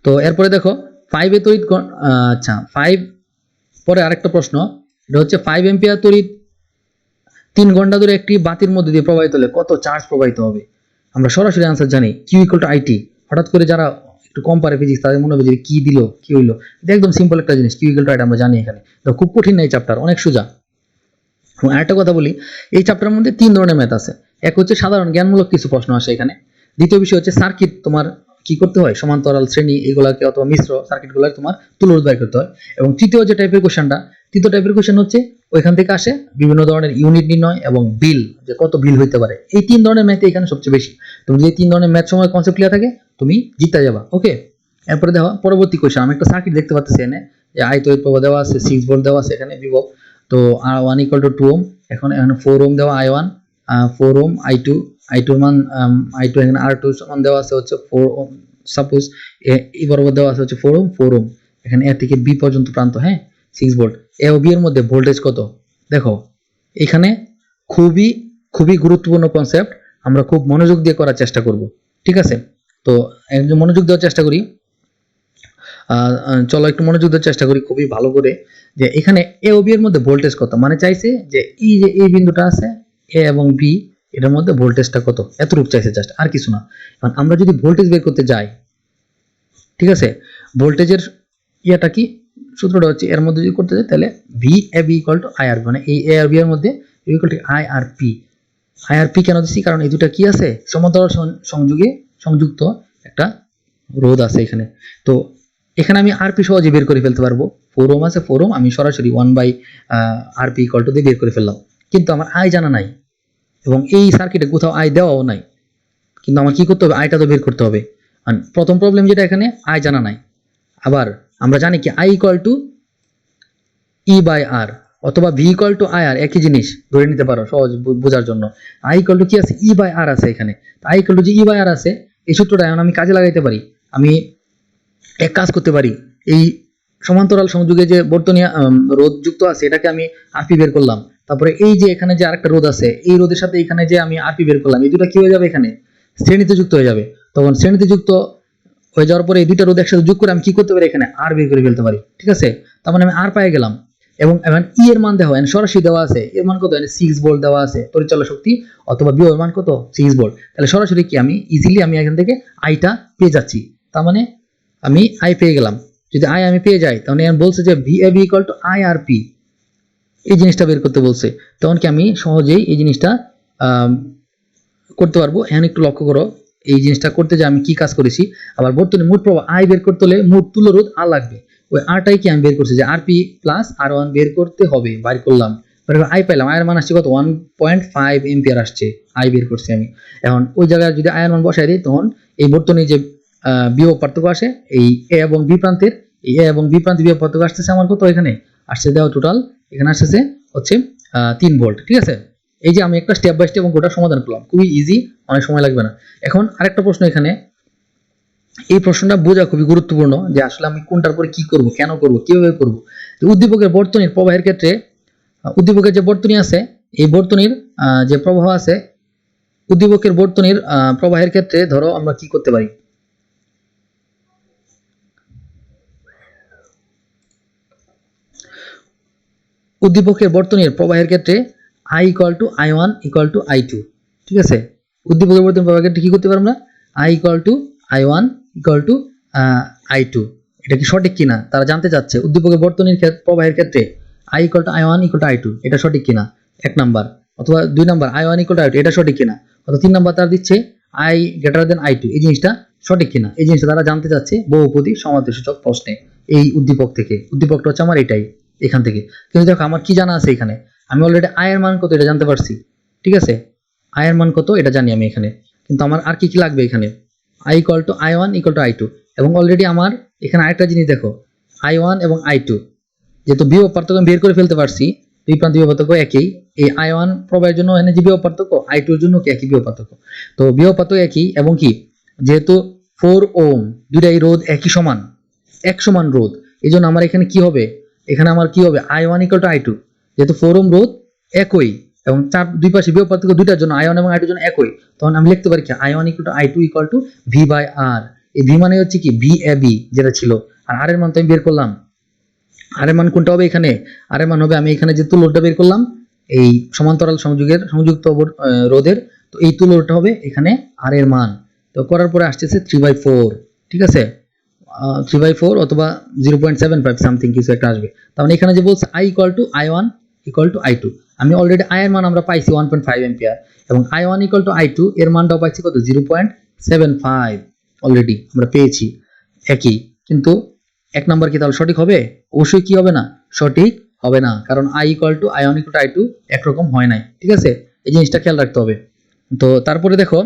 তো এরপরে দেখো 5 এ তড়িৎ, আচ্ছা 5 পরে আরেকটা প্রশ্ন, এটা হচ্ছে 5 এম্পিয়ার তড়িৎ 3 ঘন্টা ধরে একটি বাতির মধ্যে দিয়ে প্রবাহিত হলে কত চার্জ প্রবাহিত হবে। আমরা সরাসরি আনসার জানি, Q = IT। হঠাৎ করে যারা একটু কম পারে ফিজিক্স, তাদের মনে হবে যে কি দিল, কি হইলো, এটা একদম সিম্পল একটা জিনিস, Q = IT আমরা জানি। এখানে তো খুব কঠিন না এই চ্যাপ্টার, অনেক সোজা। এবং আরেকটা কথা বলি, এই চ্যাপ্টারের মধ্যে 3 ধরনের ম্যাথ আছে। এক হচ্ছে সাধারণ জ্ঞানমূলক কিছু প্রশ্ন আসে এখানে, দ্বিতীয় বিষয় হচ্ছে সার্কিট, তোমার কি করতে হয়, সমান্তরাল শ্রেণী এগুলাকে অথবা মিশ্র সার্কিটগুলো তোমার তুলো রোধ বের করতে হয়। এবং তৃতীয় টাইপের কোশ্চেন হচ্ছে ওইখান থেকে আসে বিভিন্ন ধরনের ইউনিট নির্ণয় এবং বিল, যে কত বিল হইতে পারে। এই 3 ধরনের ম্যাথ এখানে সবচেয়ে বেশি। তুমি যদি 3 ধরনের ম্যাথ সময় কনসেপ্ট ক্লিয়ার থাকে, তুমি জিতে যাবা। ওকে, এরপরে দেখো পরবর্তী কোশ্চেন, আমি একটা সার্কিট দেখতে পাচ্ছি এখানে, যে I তড়িৎ প্রবাহ দেওয়া আছে, 6 ভোল্ট দেওয়া আছে এখানে বিভব, তো R1 = 2 ওহম, এখন 4 ওহম দেওয়া I1, 4 ওহম I2 এর মান I2 এখানে R2 সমান দেওয়া আছে হচ্ছে 4 ওহম, সাপোজ এই বরাবর দেওয়া আছে হচ্ছে 4 ওহম, এখানে A থেকে B পর্যন্ত প্রান্ত, হ্যাঁ 6 ভোল্ট। A ও B এর মধ্যে ভোল্টেজ কত, দেখো এখানে খুবই গুরুত্বপূর্ণ কনসেপ্ট, আমরা খুব মনোযোগ দিয়ে করার চেষ্টা করব। ঠিক আছে, তো একদম মনোযোগ দেওয়ার চেষ্টা করি। চলো একটু মনোযোগ দেওয়ার চেষ্টা করি খুবই ভালো করে, যে এখানে A ও B এর মধ্যে ভোল্টেজ কত, মানে চাইছে যে এই যে এই বিন্দুটা আছে A এবং B, এটার মধ্যে ভোল্টেজটা কত, এতটুকু চাইছে, জাস্ট আর কিছু না। কারণ আমরা যদি ভোল্টেজ বের করতে যাই, ঠিক আছে, ভোল্টেজের ইয়াটা কি, সূত্রটা হচ্ছে এর মধ্যে যদি করতে যাই তাহলে VAB = IRB, মানে এই A আর B এর মধ্যে IRP। IRP কেন দিচ্ছি, কারণ এই দুটা কি আছে, সমান্তরাল সংযুক্ত একটা রোধ আছে এখানে। তো এখানে আমি RP সহজে বের করে ফেলতে পারবো, 4 ওহম আছে, 4 ওহম আমি সরাসরি 1/RP = দিয়ে বের করে ফেললাম, কিন্তু আমার I জানা নাই এবং এই সার্কিটে কোথাও I দেওয়াও নাই, কিন্তু আমার কি করতে হবে, আইটা তো বের করতে হবে। প্রথম প্রবলেম যেটা, এখানে I জানা নাই। আবার আমরা জানি কি I = E/R অথবা V = IR, একই জিনিস ধরে নিতে পারো সহজ বোঝার জন্য। I = কি আছে, E/R আছে এখানে, I = যে E/R আছে, এই সূত্রটা এখন আমি কাজে লাগাইতে পারি। আমি এক কাজ করতে পারি, এই সমান্তরাল সংযোগে যে বর্তনী রোধ যুক্ত আছে এটাকে আমি RP বের করলাম, তারপরে এই যে এখানে যে আরেকটা রোধ আছে, এই রোধের সাথে এখানে যে আমি RP বের করলাম, এই দুটো কি হয়ে যাবে, এখানে শ্রেণীতে যুক্ত হয়ে যাবে। তখন শ্রেণীতে যুক্ত হয়ে যাওয়ার পরে এই দুইটা রোধ একসাথে যোগ করে আমি কি করতে পারি, এখানে আর বের করে ফেলতে পারি। ঠিক আছে, তার মানে আমি আর পেয়ে গেলাম। এবং ই এর মান দেওয়া সরাসরি দেওয়া আছে, এর মান কত, 6 ভোল্ট দেওয়া আছে তড়িৎ শক্তি, অথবা বিভবের মান কত, 6 ভোল্ট। তাহলে সরাসরি কি আমি ইজিলি আমি এখান থেকে আইটা পেয়ে যাচ্ছি। তার মানে আমি আই পেয়ে গেলাম। যদি আই আমি পেয়ে যাই, তাহলে বলছে যে V A B equal to I R P, এই জিনিসটা বের করতে বলছে। তখন কি আমি সহজেই এই জিনিসটা করতে পারবো। এখন একটু লক্ষ্য করো, এই জিনিসটা করতে যে আমি কি কাজ করেছি। আবার বর্তনী মোট প্রবাহ আই বের করতে হলে মোট তুল্য রোধ আর লাগবে, ওই আরটাই কি আমি বের করছি যে আর পি প্লাস আর ওয়ান বের করতে হবে, বাইর করলাম। আই পাইলাম, আয়ের মান আসছে কত, 1.5 এম্পিয়ার আসছে, আই বের করছি আমি। এখন ওই জায়গায় যদি আয়ের মান বসাই দিই, তখন এই বর্তনী যে বিভব পার্থক্য আসে এই এ এবং বি প্রান্তের, এই এ এবং বি প্রান্তের বিভব পার্থক্য আসতেছে আমার কত, এখানে আসছে দেওয়া টোটাল, এখানে আসতেছে হচ্ছে 3 ভোল্ট। ঠিক আছে, এই যে আমি একটা স্টেপ বাই স্টেপ গোটা সমাধান করলাম, খুবই ইজি, অনেক সময় লাগবে না। এখন আরেকটা প্রশ্ন এখানে, এই প্রশ্নটা বোঝা খুবই গুরুত্বপূর্ণ যে আসলে আমি কোনটার পরে কি করব, কেন করব, কিভাবে করব। উদ্দীপকের বর্তনীর প্রবাহের ক্ষেত্রে উদ্দীপকের যে বর্তনী আছে, এই বর্তনীর যে প্রবাহ আছে, উদ্দীপকের বর্তনীর প্রবাহের ক্ষেত্রে ধরো আমরা কি করতে পারি। উদ্দীপকের বর্তনীর প্রবাহের ক্ষেত্রে I equal two I1 equal to I2। ঠিক আছে, উদ্দীপকের বর্তনীর প্রবাহের ক্ষেত্রে কি করতে পারি আমরা, I equal two I1 equal to I2। এটা কি সঠিক কিনা তারা জানতে চাচ্ছে। উদ্দীপকের বর্তনীর প্রবাহের ক্ষেত্রে I equal two I1 equal to I2, এটা সঠিক কিনা, 1 নাম্বার। অথবা 2 number I1 equal to I2, এটা সঠিক কিনা। অথবা 3 নাম্বার তারা দিচ্ছে I গ্রেটার দেন I2, এই জিনিসটা সঠিক কিনা। এই জিনিসটা তারা জানতে চাচ্ছে বহুপদী সমান্তরালসূচক প্রশ্নে এই উদ্দীপক থেকে। উদ্দীপকটা হচ্ছে আমার এটাই, এখান থেকে। কিন্তু দেখো আমার কি জানা আছে এখানে, আমি অলরেডি আয়ের মান কত এটা জানতে পারছি। ঠিক আছে, আয়ের মান কত এটা জানি আমি এখানে, কিন্তু আমার আর কি কি লাগবে এখানে, I equal two I1 equal to I2। এবং অলরেডি আমার এখানে আরেকটা জিনিস দেখো, I1 এবং I2 যেহেতু বিভব পার্থক্য বের করে ফেলতে পারছি, দুই প্রান্ত বিভব পার্থক্য একই, এই I1 প্রবাহের জন্য এখানে যে বিভব পার্থক্য, I2 এর জন্য কি একই বিভব পার্থক্য। তো বিভব পার্থক্য একই, এবং কি যেহেতু 4 ওহম দুইটাই রোধ একই সমান, এক সমান রোধ, এই জন্য আমার এখানে কি হবে, এখানে আমার কি হবে I1 ইকুয়াল টু I2, যেহেতু 4 ওহম রোধ একই এবং চার দুই পাশে বিভব পার্থক্য দুইটার জন্য I1 এবং I2 জন্য একই, তখন আমি লিখতে পারি কি I1 equal to I2 equal to V by R। এই V মানে হচ্ছে কি VAB যেটা ছিল, আর R এর মান তো আমি বের করলাম। আর এর মান কোনটা হবে এখানে, আর এর মান হবে আমি এখানে যে তুল্যটা বের করলাম এই সমান্তরাল সংযুক্ত রোধের, তো এই তুল্যটা হবে এখানে আর এর মান। তো করার পরে আসছে 3/4। ঠিক আছে, 3/4 অথবা 0.75 সামথিং কিছু একটা আসবে। তার মানে এখানে যে বলছে I equal two I1 equal to I2, আমি অলরেডি I এর মান আমরা পাইছি 1.5 এম্পিয়ার, এবং I1 ইকুয়াল টু I2 এর মানটাও পাইছি কত, 0.75 অলরেডি আমরা পেয়েছি একই। কিন্তু 1 নাম্বার কি তাহলে সঠিক হবে, অবশ্যই কি হবে না, সঠিক হবে না, কারণ I equal two I1 equal to I2 একরকম হয় নাই। ঠিক আছে, এই জিনিসটা খেয়াল রাখতে হবে। তো তারপরে দেখো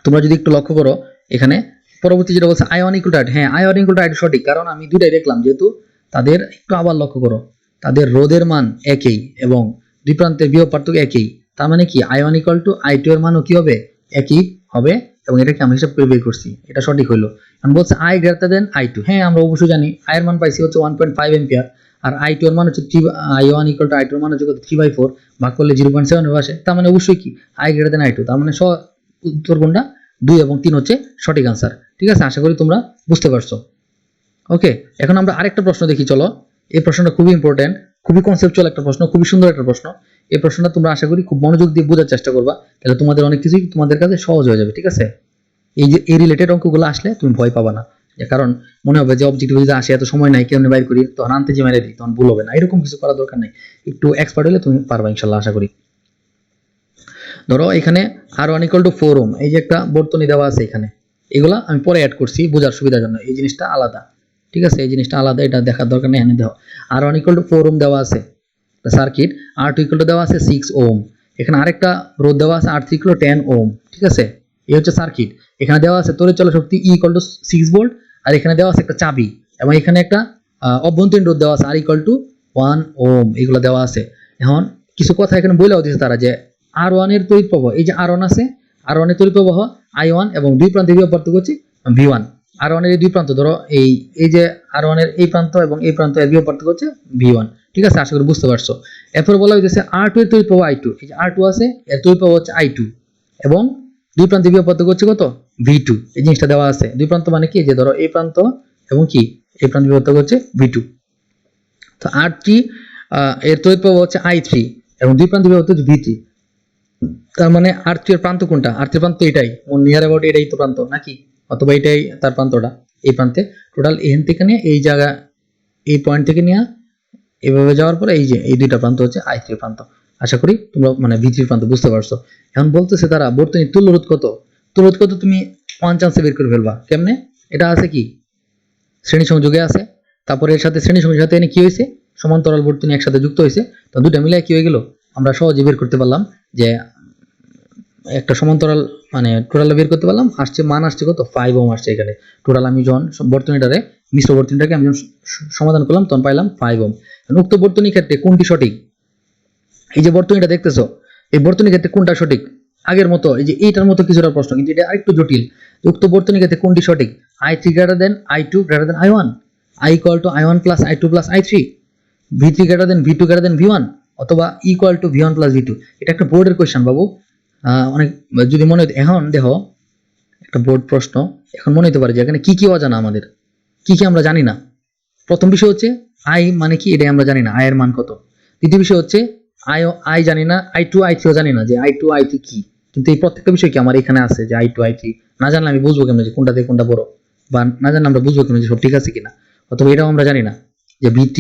তোমরা যদি একটু লক্ষ্য করো এখানে পরবর্তী যেটা বলছে I1 ইকুয়াল টু I2, হ্যাঁ I1 ইকুয়াল টু I2 সঠিক, কারণ আমি দুইটাই দেখলাম যেহেতু তাদের, একটু আবার লক্ষ্য করো, তাদের রোধের মান একই এবং দুই প্রান্তের বিভব পার্থক্য একই, তার মানে কি I1 ইকুয়াল টু I2 এর মানও কি হবে, একই হবে, এবং এটাকে আমি হিসাব করে বের করছি, এটা সঠিক হইলো। এখন বলছে I গ্রেটার দেন I2, হ্যাঁ আমরা অবশ্যই জানি I এর মান পাইছি হচ্ছে 1.5 এম্পিয়ার, আর I2 এর মান হচ্ছে I1 ইকুয়াল টু I2 এর মান হচ্ছে 3/4, ভাগ করলে 0.7 হবে আসে, তার মানে অবশ্যই কি I গ্রেটার দেন I2, তার মানে উত্তর কোনটা, 2 এবং 3 হচ্ছে সঠিক আনসার। ঠিক আছে, আশা করি তোমরা বুঝতে পারছো। ওকে, এখন আমরা আরেকটা প্রশ্ন দেখি, চলো। এই প্রশ্নটা খুবই ইম্পর্টেন্ট, খুবই কনসেপচুয়াল একটা প্রশ্ন, খুবই সুন্দর একটা প্রশ্ন। এই প্রশ্নটা তোমরা আশা করি খুব মনোযোগ দিয়ে বোঝার চেষ্টা করবা, তাহলে তোমাদের অনেক কিছুই তোমাদের কাছে সহজ হয়ে যাবে। ঠিক আছে, এই যে এই রিলেটেড অঙ্কগুলো আসলে তুমি ভয় পাবা না, কারণ মনে হবে যে অবজেক্টিভ যদি আসে এত সময় নাই কেমনে বাইর করি, তখন আনতে যে মেরে দিই তখন ভুল হবে না, এরকম কিছু করার দরকার নেই, একটু এক্সপার্ট হলে তুমি পারবা ইনশাল্লাহ, আশা করি। ধরো এখানে R1 ইকুয়াল টু 4 ওহম, এই যে একটা বর্তনী দেওয়া আছে এখানে, এগুলা আমি পরে অ্যাড করছি বোঝার সুবিধার জন্য, এই জিনিসটা আলাদা। ঠিক আছে, এই জিনিসটা আলাদা, এটা দেখার দরকার নেই। এখানে দেখো R1 ইকুয়াল টু 4 ওহম দেওয়া আছে সার্কিট, R2 ইকুয়াল টু দেওয়া আছে 6 ওহম, এখানে আরেকটা রোধ দেওয়া আছে R3 ইকুয়াল টু 10 ওহম। ঠিক আছে, এই হচ্ছে সার্কিট, এখানে দেওয়া আছে তড়িৎ চলা শক্তি E ইকুয়াল টু 6 ভোল্ট, আর এখানে দেওয়া আছে একটা চাবি, এবং এখানে একটা অভ্যন্তরীণ রোধ দেওয়া আছে R ইকুয়াল টু 1 ওহম, এগুলো দেওয়া আছে। এখন কিছু কথা এখানে বলেও দিয়েছে তারা যে R1 এর তড়িৎ প্রবাহ, এই যে R1 আছে, R1 এর তড়িৎ প্রবাহ I1 এবং দুই প্রান্তের বিভব পার্থক্য হচ্ছে V1। R1 এর এই দুই প্রান্ত ধরো এই যে R1 এর এই প্রান্ত এবং এই প্রান্ত এর বিভব পার্থক্য হচ্ছে V1। ঠিক আছে, আশা করি বুঝতে পারছো। এরপর বলা হয়েছে R2 এর তড়িৎ প্রবাহ I2, এই যে R2 আছে এর তড়িৎ প্রবাহ হচ্ছে I2, এবং দুই প্রান্তে বিভব পার্থক্য হচ্ছে কত V2, এই জিনিসটা দেওয়া আছে। দুই প্রান্ত মানে কি, যে ধরো এই প্রান্ত এবং কি এই প্রান্ত বিভব পার্থক্য হচ্ছে V2। তো R3 এর তড়িৎ প্রবাহ হচ্ছে I3 এবং দুই প্রান্ত বিভব হচ্ছে V3। তার মানে R3 এর প্রান্ত কোনটা, R3 এর প্রান্ত এটাই, নিয়ার অ্যাবাউট এটাই তো প্রান্ত নাকি, অথবা এটাই তার প্রান্তটা। এই প্রান্তে টোটাল এখান থেকে নিয়ে এই জায়গা, এই পয়েন্ট থেকে নিয়ে এভাবে যাওয়ার পরে এই যে এই দুইটা প্রান্ত হচ্ছে I3 এর প্রান্ত। আশা করি তোমরা মানে V3 এর প্রান্ত বুঝতে পারছো। এখন বলতেছে তারা বর্তনীর তুল্যরোধ কত, তুল্যরোধ কত তুমি ওয়ান চান্সে বের করে ফেলবা কেমনে, এটা আছে কি শ্রেণী সংযোগে আছে, তারপরে এর সাথে শ্রেণী সংযোগের সাথে এনে কি হয়েছে সমান্তরাল বর্তনী একসাথে যুক্ত হয়েছে, তো দুইটা মিলে কি হয়ে গেল, আমরা সহজে বের করতে পারলাম যে একটা সমান্তরাল মানে টোটাল বের করতে পারলাম। আসছে মান আসছে কত 5 ওহম আসছে এখানে টোটাল। আমি যখন বর্তনীটারে মিশ্র বর্তনীটাকে আমি যখন সমাধান করলাম তখন পাইলাম 5 ওহম। উক্ত বর্তনীর ক্ষেত্রে কোনটি সঠিক, এই যে বর্তনীটা দেখতেছো এই বর্তনীর ক্ষেত্রে কোনটা সঠিক, আগের মতো এই যে এইটার মতো কিছুটা প্রশ্ন, কিন্তু এটা আরেকটু জটিল। উক্ত বর্তনীর ক্ষেত্রে কোনটি সঠিক, I3 greater than I2 greater than I1, I equal to I1 plus I2 plus I3, V3 greater than V2 greater than V1, অথবা equal to V1 plus V2। এটা একটা বোর্ডের কোয়েশ্চেন বাবু, অনেক যদি মনে হতো। এখন দেখো একটা বোর্ড প্রশ্ন, এখন মনে হতে পারে যে এখানে কি কি অজানা আমাদের, কি কি আমরা জানি না। প্রথম বিষয় হচ্ছে I মানে কি, এটা আমরা জানি না, I এর মান কত। দ্বিতীয় বিষয় হচ্ছে I জানি না, I2 I3 জানি না যে I2 I3 কি, কিন্তু এই প্রত্যেকটা বিষয় কি আমার এখানে আছে যে I2 I3 না জানলে আমি বুঝবো কেমন যে কোনটা থেকে কোনটা বড়, বা না জানলে আমরা বুঝবো কেমন যে সব ঠিক আছে কিনা। অথবা এটাও আমরা জানি না যে V3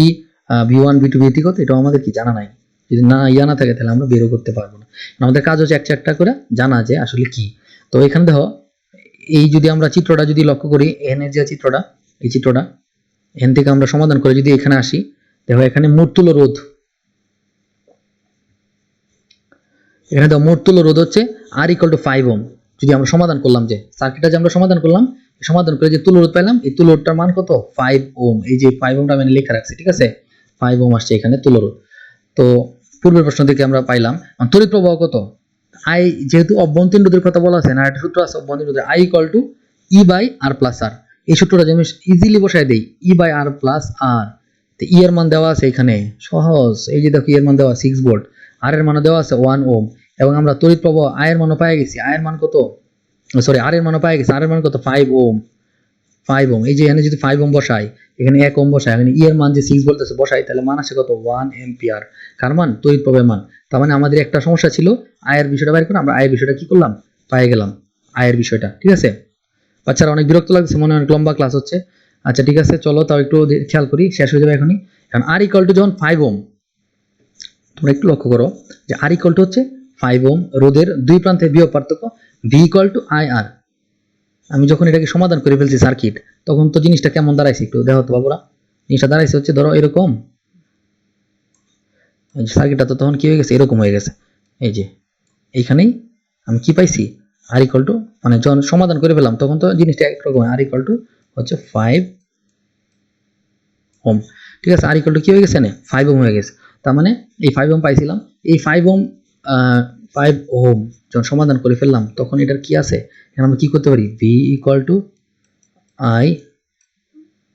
V1 V2 V3 কত, এটাও আমাদের কি জানা নাই। যদি না না থাকে তাহলে আমরা বেরও করতে পারবো না। আমাদের কাজ হচ্ছে একটা করে জানা যে আসলে কি। তো এখানে দেখো এই যদি আমরা চিত্রটা যদি লক্ষ্য করি, এখানে যে চিত্রটা, এই চিত্রটা এখান থেকে আমরা সমাধান করে যদি এখানে আসি, দেখো এখানে মোট তুল্য রোধ, এখানে তো মোট তুল্য রোধ হচ্ছে R equal to 5 ওহম। যদি আমরা সমাধান করলাম, যে সার্কিটটা যে আমরা সমাধান করলাম, সমাধান করে যে তুল্য রোধ পাইলাম, এই তুল্য রোধটার মান কত 5 ওহম। এই যে 5 ওহমটা আমি লেখা রাখছি, ঠিক আছে, 5 ওহম আসছে এখানে তুল্য রোধ। তো পূর্বের প্রশ্ন থেকে আমরা পাইলাম তড়িৎ প্রবাহ কত, I যেহেতু অভ্যন্তরীণ রোধের কথা বলা আছে না, একটা সূত্র আছে অভ্যন্তরীণ রোধের, I equal to E by R plus R। এই সূত্রটা যদি আমি ইজিলি বসায় দেই E by R plus R, তো E এর মান দেওয়া আছে এখানে সহজ, এই যে দেখো E এর মান দেওয়া 6 ভোল্ট, R এর মান দেওয়া আছে 1 ওহম, এবং আমরা তড়িৎ প্রবাহ I এর মানও পেয়ে গেছি, I এর মান কত, সরি R এর মানও পেয়ে গেছি, R এর মান কত 5 ওহম, 5 ওহম। এই যে এখানে যদি 5 ওহম বসাই, এখানে 1 ওহম বসাই, এখানে E এর মান যে 6 ভোল্ট আছে বসাই, তাহলে মান আসে কত 1 অ্যাম্পিয়ার। কার মান, তড়িৎ প্রবাহের মান। তার মানে আমাদের একটা সমস্যা ছিল I এর বিষয়টা বের করে, আমরা I এর বিষয়টা কি করলাম, পেয়ে গেলাম I এর বিষয়টা, ঠিক আছে। বাচ্চারা অনেক বিরক্ত লাগছে, মনে হয় অনেক লম্বা ক্লাস হচ্ছে। আচ্ছা ঠিক আছে, চলো তাও একটু খেয়াল করি, শেষ হয়ে যাবে এখনই। কারণ R equal to যখন 5 ওহম, তোমরা একটু লক্ষ্য করো যে R equal to হচ্ছে 5 ওহম, রোধের দুই প্রান্তের বিভব পার্থক্য V equal to IR। আমি যখন এটাকে সমাধান করে ফেলছি সার্কিট, তখন তো জিনিসটা কেমন দাঁড়াইছে একটু দেখো তো বাবুরা। জিনিসটা দাঁড়াইছে হচ্ছে ধরো এরকম, সার্কিটটা তো তখন কি হয়ে গেছে, এরকম হয়ে গেছে। এই যে এইখানেই আমি কি পাইছি, R equal to, মানে যখন সমাধান করে ফেলাম তখন তো জিনিসটা একরকম, R equal to হচ্ছে 5 ওহম, ঠিক আছে। R equal to কি হয়ে গেছে না 5 ওহম হয়ে গেছে। তার মানে এই 5 ওহম পাইছিলাম, এই 5 ওহম 5 ওহম যখন সমাধান করে ফেললাম তখন এটার কি আছে, এখন আমরা কি করতে পারি, V equal to I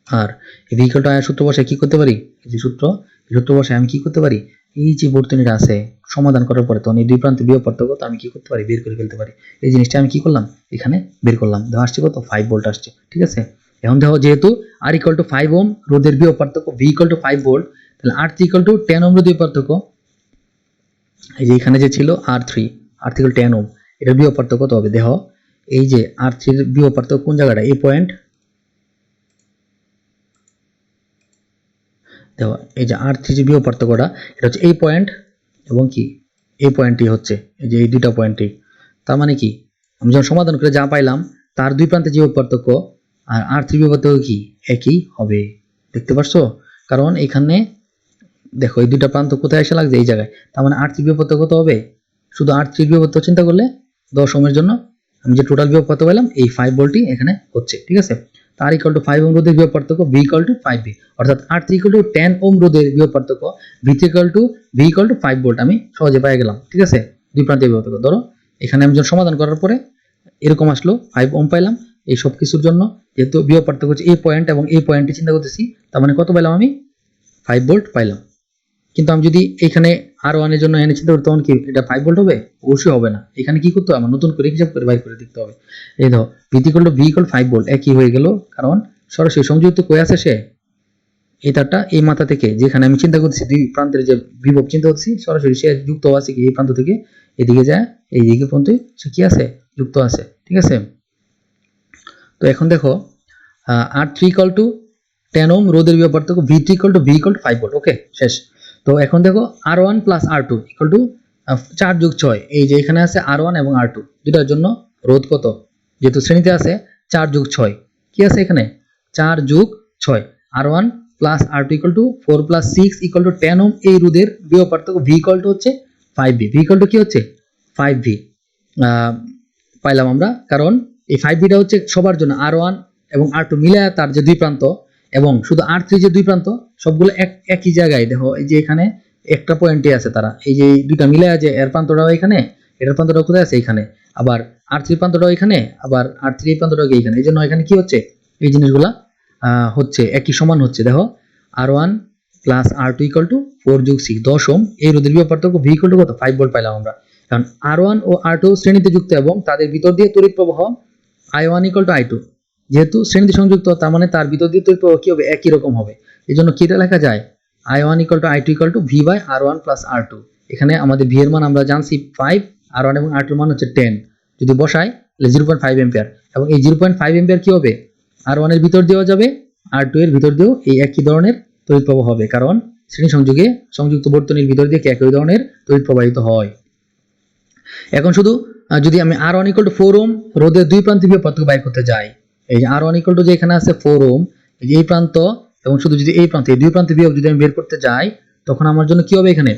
R। V equal to I সূত্র বসে কি করতে পারি, এই যে সূত্র বসে আমি কি করতে পারি, এই যে বর্তনীটা আছে সমাধান করার পরে তখন এই দুই প্রান্তে বিভব পার্থক্য তো আমি কি করতে পারি, বের করে ফেলতে পারি। এই জিনিসটা আমি কি করলাম, এখানে বের করলাম, দেওয়া আসছে কত 5 ভোল্ট আসছে, ঠিক আছে। এখন দেখো যেহেতু R equal to 5 ওহম রোধের বিভব পার্থক্য, V equal to 5 ভোল্ট, তাহলে R3 equal to 10 ওহম রোধের পার্থক্য, এই যে এখানে যে ছিল R3 equal to 10 ওহম, এটার বিভব পার্থক্য কত হবে দেখো, এই যে R3 এর বিভব পার্থক্য কোন জায়গাটা, এই পয়েন্ট, দেখো এই যে R3 যে বিভব পার্থক্যটা এটা হচ্ছে এই পয়েন্ট এবং কি এই পয়েন্টটি হচ্ছে এই যে এই দুইটা পয়েন্টই। তার মানে কি আমি যখন সমাধান করে যা পাইলাম তার দুই প্রান্তে যে বিভব পার্থক্য আর R3 বিভব পার্থক্য কি একই হবে, দেখতে পারছো। কারণ এখানে দেখো এই দুইটা প্রান্ত কোথায় এসে লাগছে, এই জায়গায়। তার মানে R3 বিভব পার্থক্য কত হবে, শুধু R3 বিভব পার্থক্য চিন্তা করলে 10 ওহমের জন্য আমি যে টোটাল বিভব পার্থক্য পেলাম এই 5 ভোল্টই এখানে হচ্ছে, ঠিক আছে। R equal to 5 ওহম রোধের বিভব পার্থক্য V equal to 5V, অর্থাৎ R3 equal to 10 ওহম রোধের বিভব পার্থক্য V3 equal to 5 ভোল্ট আমি সহজে পেয়ে গেলাম, ঠিক আছে। দুই প্রান্তের বিভব পার্থক্য ধরো এখানে আমি যখন সমাধান করার পরে এরকম আসলো 5 ওহম পাইলাম। এই সব কিছুর জন্য যেহেতু বিভব পার্থক্য হচ্ছে এই পয়েন্ট এবং এই পয়েন্টে চিন্তা করতেছি, তার মানে কত পেলাম আমি 5 ভোল্ট পাইলাম। কিন্তু আমি যদি এখানে R1 এর জন্য এখানে চিন্তা করতে তখন কি এটা 5 ভোল্ট হবে? অবশ্যই হবে না। এখানে কি করতে হবে? আমার নতুন করে হিসাব করে বাইর করে দেখতে হবে। এই দেখো V = 5 ভোল্ট একই হয়ে গেল, কারণ সরাসরি সংযুক্ত কই আছে সে? এই তারটা এই মাথা থেকে, যেখানে আমি চিন্তা করছি দুই প্রান্তের যে বিভব চিন্তা করছি, সরাসরি সে যুক্ত আছে কি এই প্রান্ত থেকে এদিকে যায়, এইদিকে পর্যন্ত সে কি আছে? যুক্ত আছে। ঠিক আছে, তো এখন দেখো R3 = 10 ওহম, রোধের বিভব পার্থক্য V3 = 5 ভোল্ট। ওকে, শেষ। তো এখন দেখো R1 + R2 = 4 + 6। এই যে এখানে আছে R1 এবং R2 দুটার জন্য রোধ কত? যেহেতু শ্রেণীতে আছে 4 + 6, কি আছে এখানে? 4 + 6। R1 + R2 = 4 + 6 = 10 ohm. এই রোধের বিভব পার্থক্য V হচ্ছে 5V। V কি হচ্ছে? 5V পাইলাম আমরা, কারণ এই 5Vটা হচ্ছে সবার জন্য R1 এবং R2 মিলে তার যে দুই প্রান্ত, এবং শুধু R3 যে দুই প্রান্ত সবগুলো একই জায়গায়। দেখো এই যে এখানে একটা পয়েন্টে আছে তারা, এই যে দুইটা মিলে আছে, এর প্রান্তটাও এখানে, এটার প্রান্তটাও কোথায় আছে? এখানে। আবার R3 প্রান্তটাও এখানে, আবার R3 প্রান্তটাও এখানে। এই জন্য এখানে কি হচ্ছে? এই জিনিসগুলা হচ্ছে একই সমান হচ্ছে। দেখো R1 + R2 = 4 + 6 10 ওহম। এই রোধের বিভব পার্থক্য V কত? 5 ভোল্ট পাইলাম আমরা। কারণ R1 ও R2 শ্রেণীতে যুক্ত এবং তাদের ভিতর দিয়ে তড়িৎ প্রবাহ I1 = I2। যেহেতু শ্রেণীতে সংযুক্ত, তার মানে তার ভিতর দিয়ে তড়িৎ প্রবাহ কি হবে? একই রকম হবে। এই জন্য কি লেখা যায়? I1 = I2 = V/R1 + R2। এখানে আমাদের V এর মান আমরা জানছি 5, R1 এবং R2 এর মান হচ্ছে 10। যদি বসাই তাহলে 0.5 অ্যাম্পিয়ার, এবং এই 0.5 অ্যাম্পিয়ার কি হবে? R1 এর ভিতর দেওয়া যাবে, R2 এর ভিতর দিয়েও এই একই ধরনের তড়িৎ প্রবাহ হবে, কারণ শ্রেণী সংযোগে সংযুক্ত বর্তনীর ভিতর দিয়ে একই ধরনের তড়িৎ প্রবাহিত হয়। এখন শুধু যদি আমি R1 = 4 ওহম রোধের দুই প্রান্তে বিভব পার্থক্য বাইর করতে যাই, এই যে R1 = যে এখানে আছে 4 ওহম, এই প্রান্ত এবং শুধু যদি এই প্রান্তে, এই দুই প্রান্তে বিভব যদি আমি বের করতে যাই, তখন আমার জন্য কি হবে? এখানে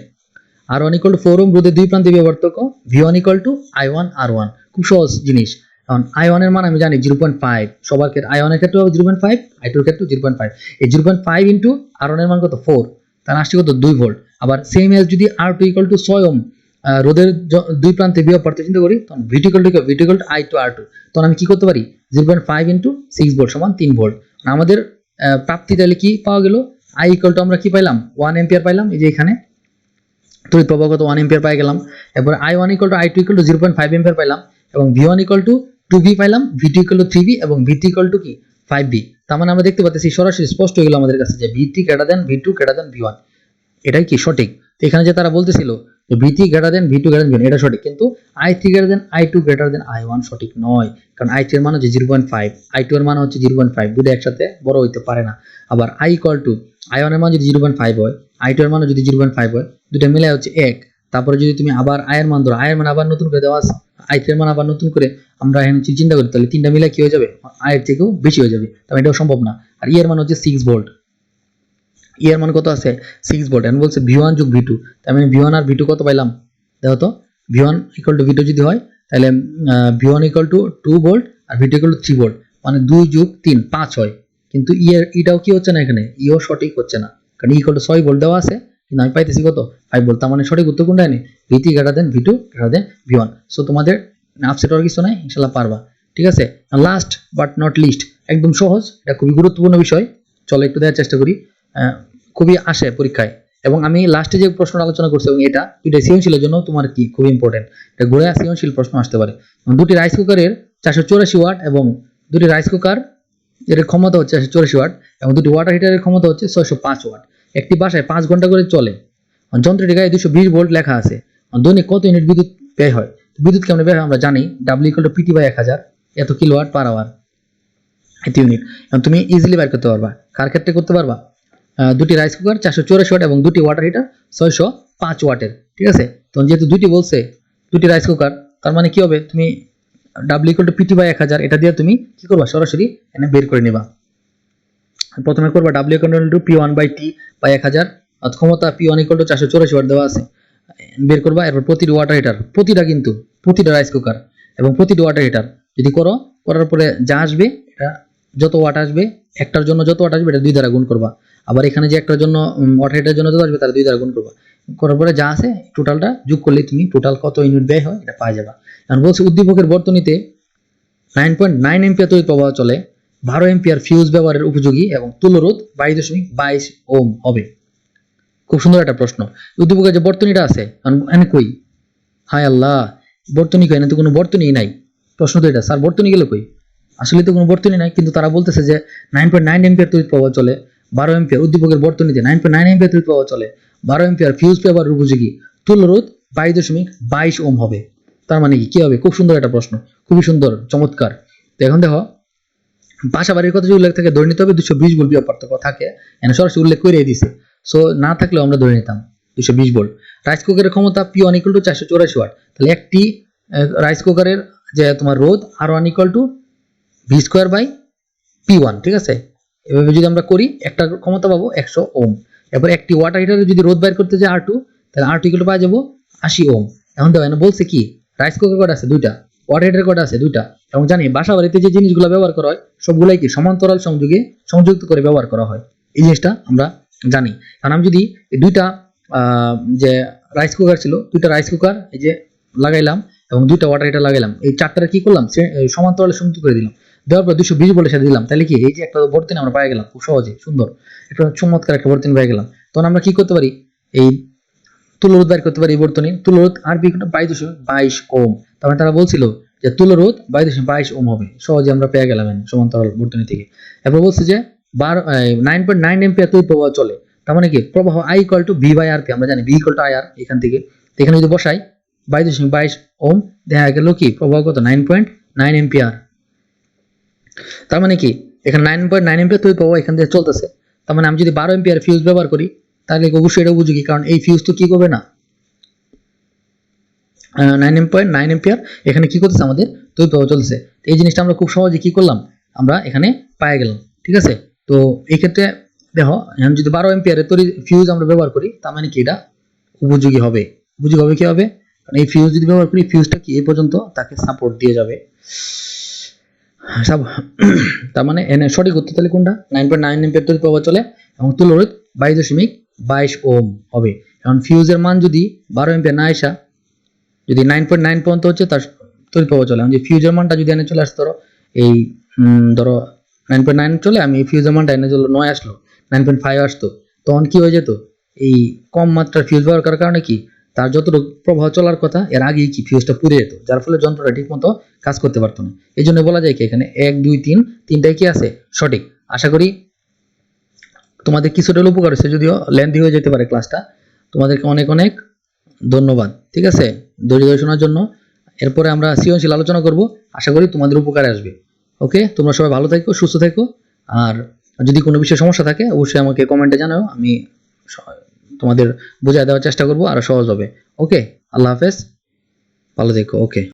R1 = 4 ওহম রোধের দুই প্রান্তে বিভব পার্থক্য V1 = I1 R1। খুব সহজ জিনিস। কারণ I1 এর মান আমি জানি 0.5, সবার ক্ষেত্রে I1 এর ক্ষেত্রে হবে 0.5, I2 এর ক্ষেত্রে 0.5। এই 0.5 ইনটু R1 এর মান কত? 4, তার আসছে কত? 2 ভোল্ট। আবার সেম এজ যদি R2 = 6 ওহম রোধের দুই প্রান্তে বিভব পার্থক্য চিন্তা করি, তখন V2 = I2 R2। তখন আমি কি করতে পারি? 0.5 * 6 ভোল্ট = 3 ভোল্ট। আমাদের প্রাপ্তি তাহলে কি পাওয়া গেল? I = আমরা কি পাইলাম? 1 অ্যাম্পিয়ার পাইলাম। এই যে এখানে তড়িৎ প্রবাহ কত? 1 অ্যাম্পিয়ার পাই গেলাম। এরপর I1 = I2 = 0.5 অ্যাম্পিয়ার পাইলাম, এবং V1 = 2V পাইলাম, V2 = 3V, এবং V3 কি? 5V। তার মানে আমরা দেখতে পাচ্ছি সরাসরি স্পষ্ট হয়ে গেল আমাদের কাছে যে V3 > V2 > V1। এটাই কি সঠিক? এখানে যে তারা বলতেছিল যে V3 > V2 > V1, এটা সঠিক, কিন্তু I3 > I2 > I1 সঠিক নয়, কারণ I3 এর মান হচ্ছে 0.5, I2 এর মান হচ্ছে 0.5, দুটো একসাথে বড় হইতে পারে না। আবার I1 এর মান যদি 0.5 হয়, I2 এর মান যদি 0.5 হয়, দুটো মিলে হচ্ছে 1। তারপরে যদি তুমি আবার I এর মান ধরো, I এর মান আবার নতুন করে দেওয়া আছে, I3 এর মান আবার নতুন করে আমরা এখানে চিন্তা করি, তাহলে তিনটা মিলে কি হয়ে যাবে? I এর থেকেও বেশি হয়ে যাবে, তবে এটাও সম্ভব না। আর এর মান হচ্ছে 6 ভোল্ট, এর মান কত আছে? 6 ভোল্ট। এখন বলছে V1 + V2, তার মানে V1 আর V2 কত পাইলাম? দেখো তো, V1 = V2 যদি হয়, তাহলে V1 = 2 ভোল্ট আর V2 = 3 ভোল্ট, মানে 2 + 3 5 হয়। কিন্তু এটাও কি হচ্ছে না, এখানে ইও সঠিক হচ্ছে না, কারণ = 6 ভোল্ট দেওয়া আছে, কিন্তু আমি পাইতেছি কত? 5 ভোল্ট। তার মানে সঠিক উত্তর কোনটা? এনে V3 > V2 > V1। সো তোমাদের আপসেট হওয়ার কিছু নাই, ইনশাআল্লাহ পারবা। ঠিক আছে, লাস্ট বাট নট লিস্ট, একদম সহজ, এটা খুবই গুরুত্বপূর্ণ বিষয়। চলো একটু দেওয়ার চেষ্টা করি। খুবই আসে পরীক্ষায়, এবং আমি লাস্টে যে প্রশ্নটা আলোচনা করছি, এবং এটা দুইটা সৃজনশীলের জন্য তোমার কি খুব ইম্পর্টেন্ট, এটা ঘুরে সৃজনশীল প্রশ্ন আসতে পারে। দুটি রাইস কুকারের 484 ওয়াট, এবং দুটি রাইস কুকার এর ক্ষমতা হচ্ছে 484 ওয়াট, এবং দুটি ওয়াটার হিটারের ক্ষমতা হচ্ছে 605 ওয়াট। একটি বাসায় 5 ঘন্টা করে চলে, যন্ত্রটির গায়ে 220 ভোল্ট লেখা আছে, দৈনিক কত ইউনিট বিদ্যুৎ ব্যয় হয়? বিদ্যুৎ কেমন ব্যয় হয় আমরা জানি, W = PT/1000, এত কিলোওয়াট পার আওয়ার, এত ইউনিট। এবং তুমি ইজিলি বের করতে পারবা। কার ক্ষেত্রে করতে পারবা? দুটি রাইস কুকার 484 ওয়াট এবং দুটি ওয়াটার হিটার 605 ওয়াটের। ঠিক আছে, তো যেহেতু দুটি বলছে, দুটি রাইস কুকার, তার মানে কি হবে? তুমি W = PT/1000, এটা দিয়ে তুমি কি করবা? সরাসরি এনে বের করে নিবা। প্রথমে করবা W = P1/T/1000, ক্ষমতা P1 = 484 ওয়াট দেওয়া আছে, বের করবা। এরপর প্রতিটি ওয়াটার হিটার, প্রতিটা রাইস কুকার এবং প্রতিটি ওয়াটার হিটার যদি করার পরে যা আসবে, এটা যত ওয়াট আসবে, একটার জন্য যত ওয়াট আসবে এটা 2 দ্বারা গুণ করবা। আবার এখানে যে একটার জন্য ওয়াটার হিটারের জন্য যত আসবে তার 2 দ্বারা গুণ করবা। করার পরে যা আছে টোটালটা যোগ করলে তুমি টোটাল কত ইউনিট ব্যয় হয় এটা পাওয়া যাবে। কারণ বলছে উদ্দীপকের বর্তনীতে 9.9 এম্পিয়ার তড়িৎ প্রবাহ চলে, 12 এম্পিয়ার ফিউজ ব্যবহারের উপযোগী, এবং তুল্য রোধ 22.22 ওহম হবে। খুব সুন্দর একটা প্রশ্ন। উদ্দীপকের যে বর্তনীটা আছে এনে কই, হায় আল্লাহ, বর্তনী কই, এনে তো কোনো বর্তনী নাই। প্রশ্ন তো এটা, স্যার বর্তনী গেল কই? আসলে তো কোনো বর্তনী নাই, কিন্তু তারা বলতেছে যে 9.9 এম্পিয়ার তড়িৎ প্রবাহ চলে, 12 এম্পিয়ার উদ্দীপকের বর্তনীতে 9.9 এম্পিয়ার তড়িৎ প্রবাহ চলে, 12 এম্পিয়ার ফিউজ ব্যবহার উপযোগী, তুল্য রোধ 22.22 ওম হবে। তার মানে কি হবে? খুব সুন্দর একটা প্রশ্ন, খুবই সুন্দর, চমৎকার। তো এখন দেখো, বাসা বাড়ির কথা যদি উল্লেখ থাকে ধরে নিতে হবে 220 ভোল্ট বিভব পার্থক্য থাকে, এখানে সরাসরি উল্লেখ করে দিছে। সো না থাকলেও আমরা ধরে নিতাম 220 ভোল্ট। রাইস কুকারের ক্ষমতা P1 = 484 ওয়াট। তাহলে একটি রাইস কুকারের যে তোমার রোধ R1 = V²/P1, ঠিক আছে? এভাবে যদি আমরা করি একটা ক্ষমতা পাবো 100 ওম। এরপর একটি ওয়াটার হিটারে যদি রোধ বাইর করতে যায় R2, তাহলে R2 = পাওয়া যাবো 80 ওম। এখন দেখো এখানে বলছে কি, রাইস কুকার কটা আছে? দুইটা। ওয়াটার হিটার কটা আছে? দুইটা। এবং জানি বাসা বাড়িতে যে জিনিসগুলো ব্যবহার করা হয় সবগুলাই কি সমান্তরাল সংযোগে সংযুক্ত করে ব্যবহার করা হয়, এই জিনিসটা আমরা জানি। কারণ আমি যদি দুইটা যে রাইস কুকার ছিল, দুইটা রাইস কুকার এই যে লাগাইলাম এবং দুইটা ওয়াটার হিটার লাগাইলাম, এই চারটারে কি করলাম, সমান্তরালে সংযুক্ত করে দিলাম, দেওয়ার পর 220 ভোল্টের সাথে দিলাম, তাহলে কি এই যে একটা বর্তনী আমরা পেয়ে গেলাম খুব সহজে, সুন্দর একটা চমৎকার একটা বর্তনী পেয়ে গেলাম। তখন আমরা কি করতে পারি, এই তুল্যরোধ বের করতে পারি। বর্তনী তুল্যরোধ RB = 22.22 ওম। তারপরে তারা বলছিল যে তুল্যরোধ 22.22 ওম হবে, সহজে আমরা পেয়ে গেলাম সমান্তরাল বর্তনী থেকে। এরপর বলছে যে 9.9 এম্পিয়ার তড়িৎ প্রবাহ চলে, তার মানে কি প্রবাহ I = V/RP, আমরা জানি V = IR। এখান থেকে এখানে যদি বসাই 22.22 ওম, দেখা গেল কি প্রবাহ কত, 9.9 এম্পিয়ার। তার মানে কি এখানে 9.9 এম্পিয়ার তড়িৎ প্রবাহ এখান থেকে চলতেছে। তার মানে আমি যদি 12 এম্পিয়ার ফিউজ ব্যবহার করি তাহলে অবশ্যই এটা উপযোগী, কারণ এই ফিউজ তো কি করবে না, 9.9 এম্পিয়ার এখানে কি করতেছে, আমাদের তড়িৎ প্রবাহ চলতেছে। এই জিনিসটা আমরা খুব সহজে কি করলাম, আমরা এখানে পেয়ে গেলাম, ঠিক আছে? তো এই ক্ষেত্রে দেখো, এখন যদি 12 এম্পিয়ারের ফিউজ আমরা ব্যবহার করি, তার মানে কি এটা উপযোগী হবে। উপযোগী হবে কি হবে, কারণ এই ফিউজ যদি ব্যবহার করি, ফিউজটা কি এই পর্যন্ত তাকে সাপোর্ট দিয়ে যাবে। তার মানে এনে সঠিক উত্তর তাহলে কোনটা, 9.9 এম্পিয়ার তড়িৎ প্রবাহ চলে এবং তুল্যরোধ 22.22 ওম হবে। এখন ফিউজের মান যদি 12 এম্পিয়ার না আসা, যদি 9.9 পর্যন্ত হচ্ছে তার তড়িৎ প্রবাহ চলে, আমি যে ফিউজের মানটা যদি এনে চলে আসতো, ধরো এই ধরো 9.9 চলে, আমি ফিউজের মানটা এনে চলো 9 আসলো, 9.5 আসতো, তখন কি হয়ে যেত, এই কম মাত্রার ফিউজ ব্যবহার করার কারণে কি তার যতটুকু প্রবাহ চলার কথা এর আগেই কি ফিউজটা পুড়ে যেত, যার ফলে যন্ত্রটা ঠিক মতো কাজ করতে পারতো না। এই জন্য বলা যায় কি এখানে 1 2 3 তিনটাই কি আছে সঠিক। আশা করি তোমাদের কিছুটা উপকার হয়েছে, যদিও লেন্থি হয়ে যেতে পারে ক্লাসটা। তোমাদেরকে অনেক অনেক ধন্যবাদ, ঠিক আছে, ধৈর্য ধরে শোনার জন্য। এরপরে আমরা সৃজনশীল আলোচনা করব, আশা করি তোমাদের উপকারে আসবে। ওকে, তোমরা সবাই ভালো থেকো, সুস্থ থেকো। আর যদি কোনো বিষয়ে সমস্যা থাকে অবশ্যই আমাকে কমেন্টে জানাও, আমি তোমাদের বোঝায় দেওয়ার চেষ্টা করব, আরো সহজ হবে। ওকে, আল্লাহ হাফেজ, ভালো থেকো। ওকে।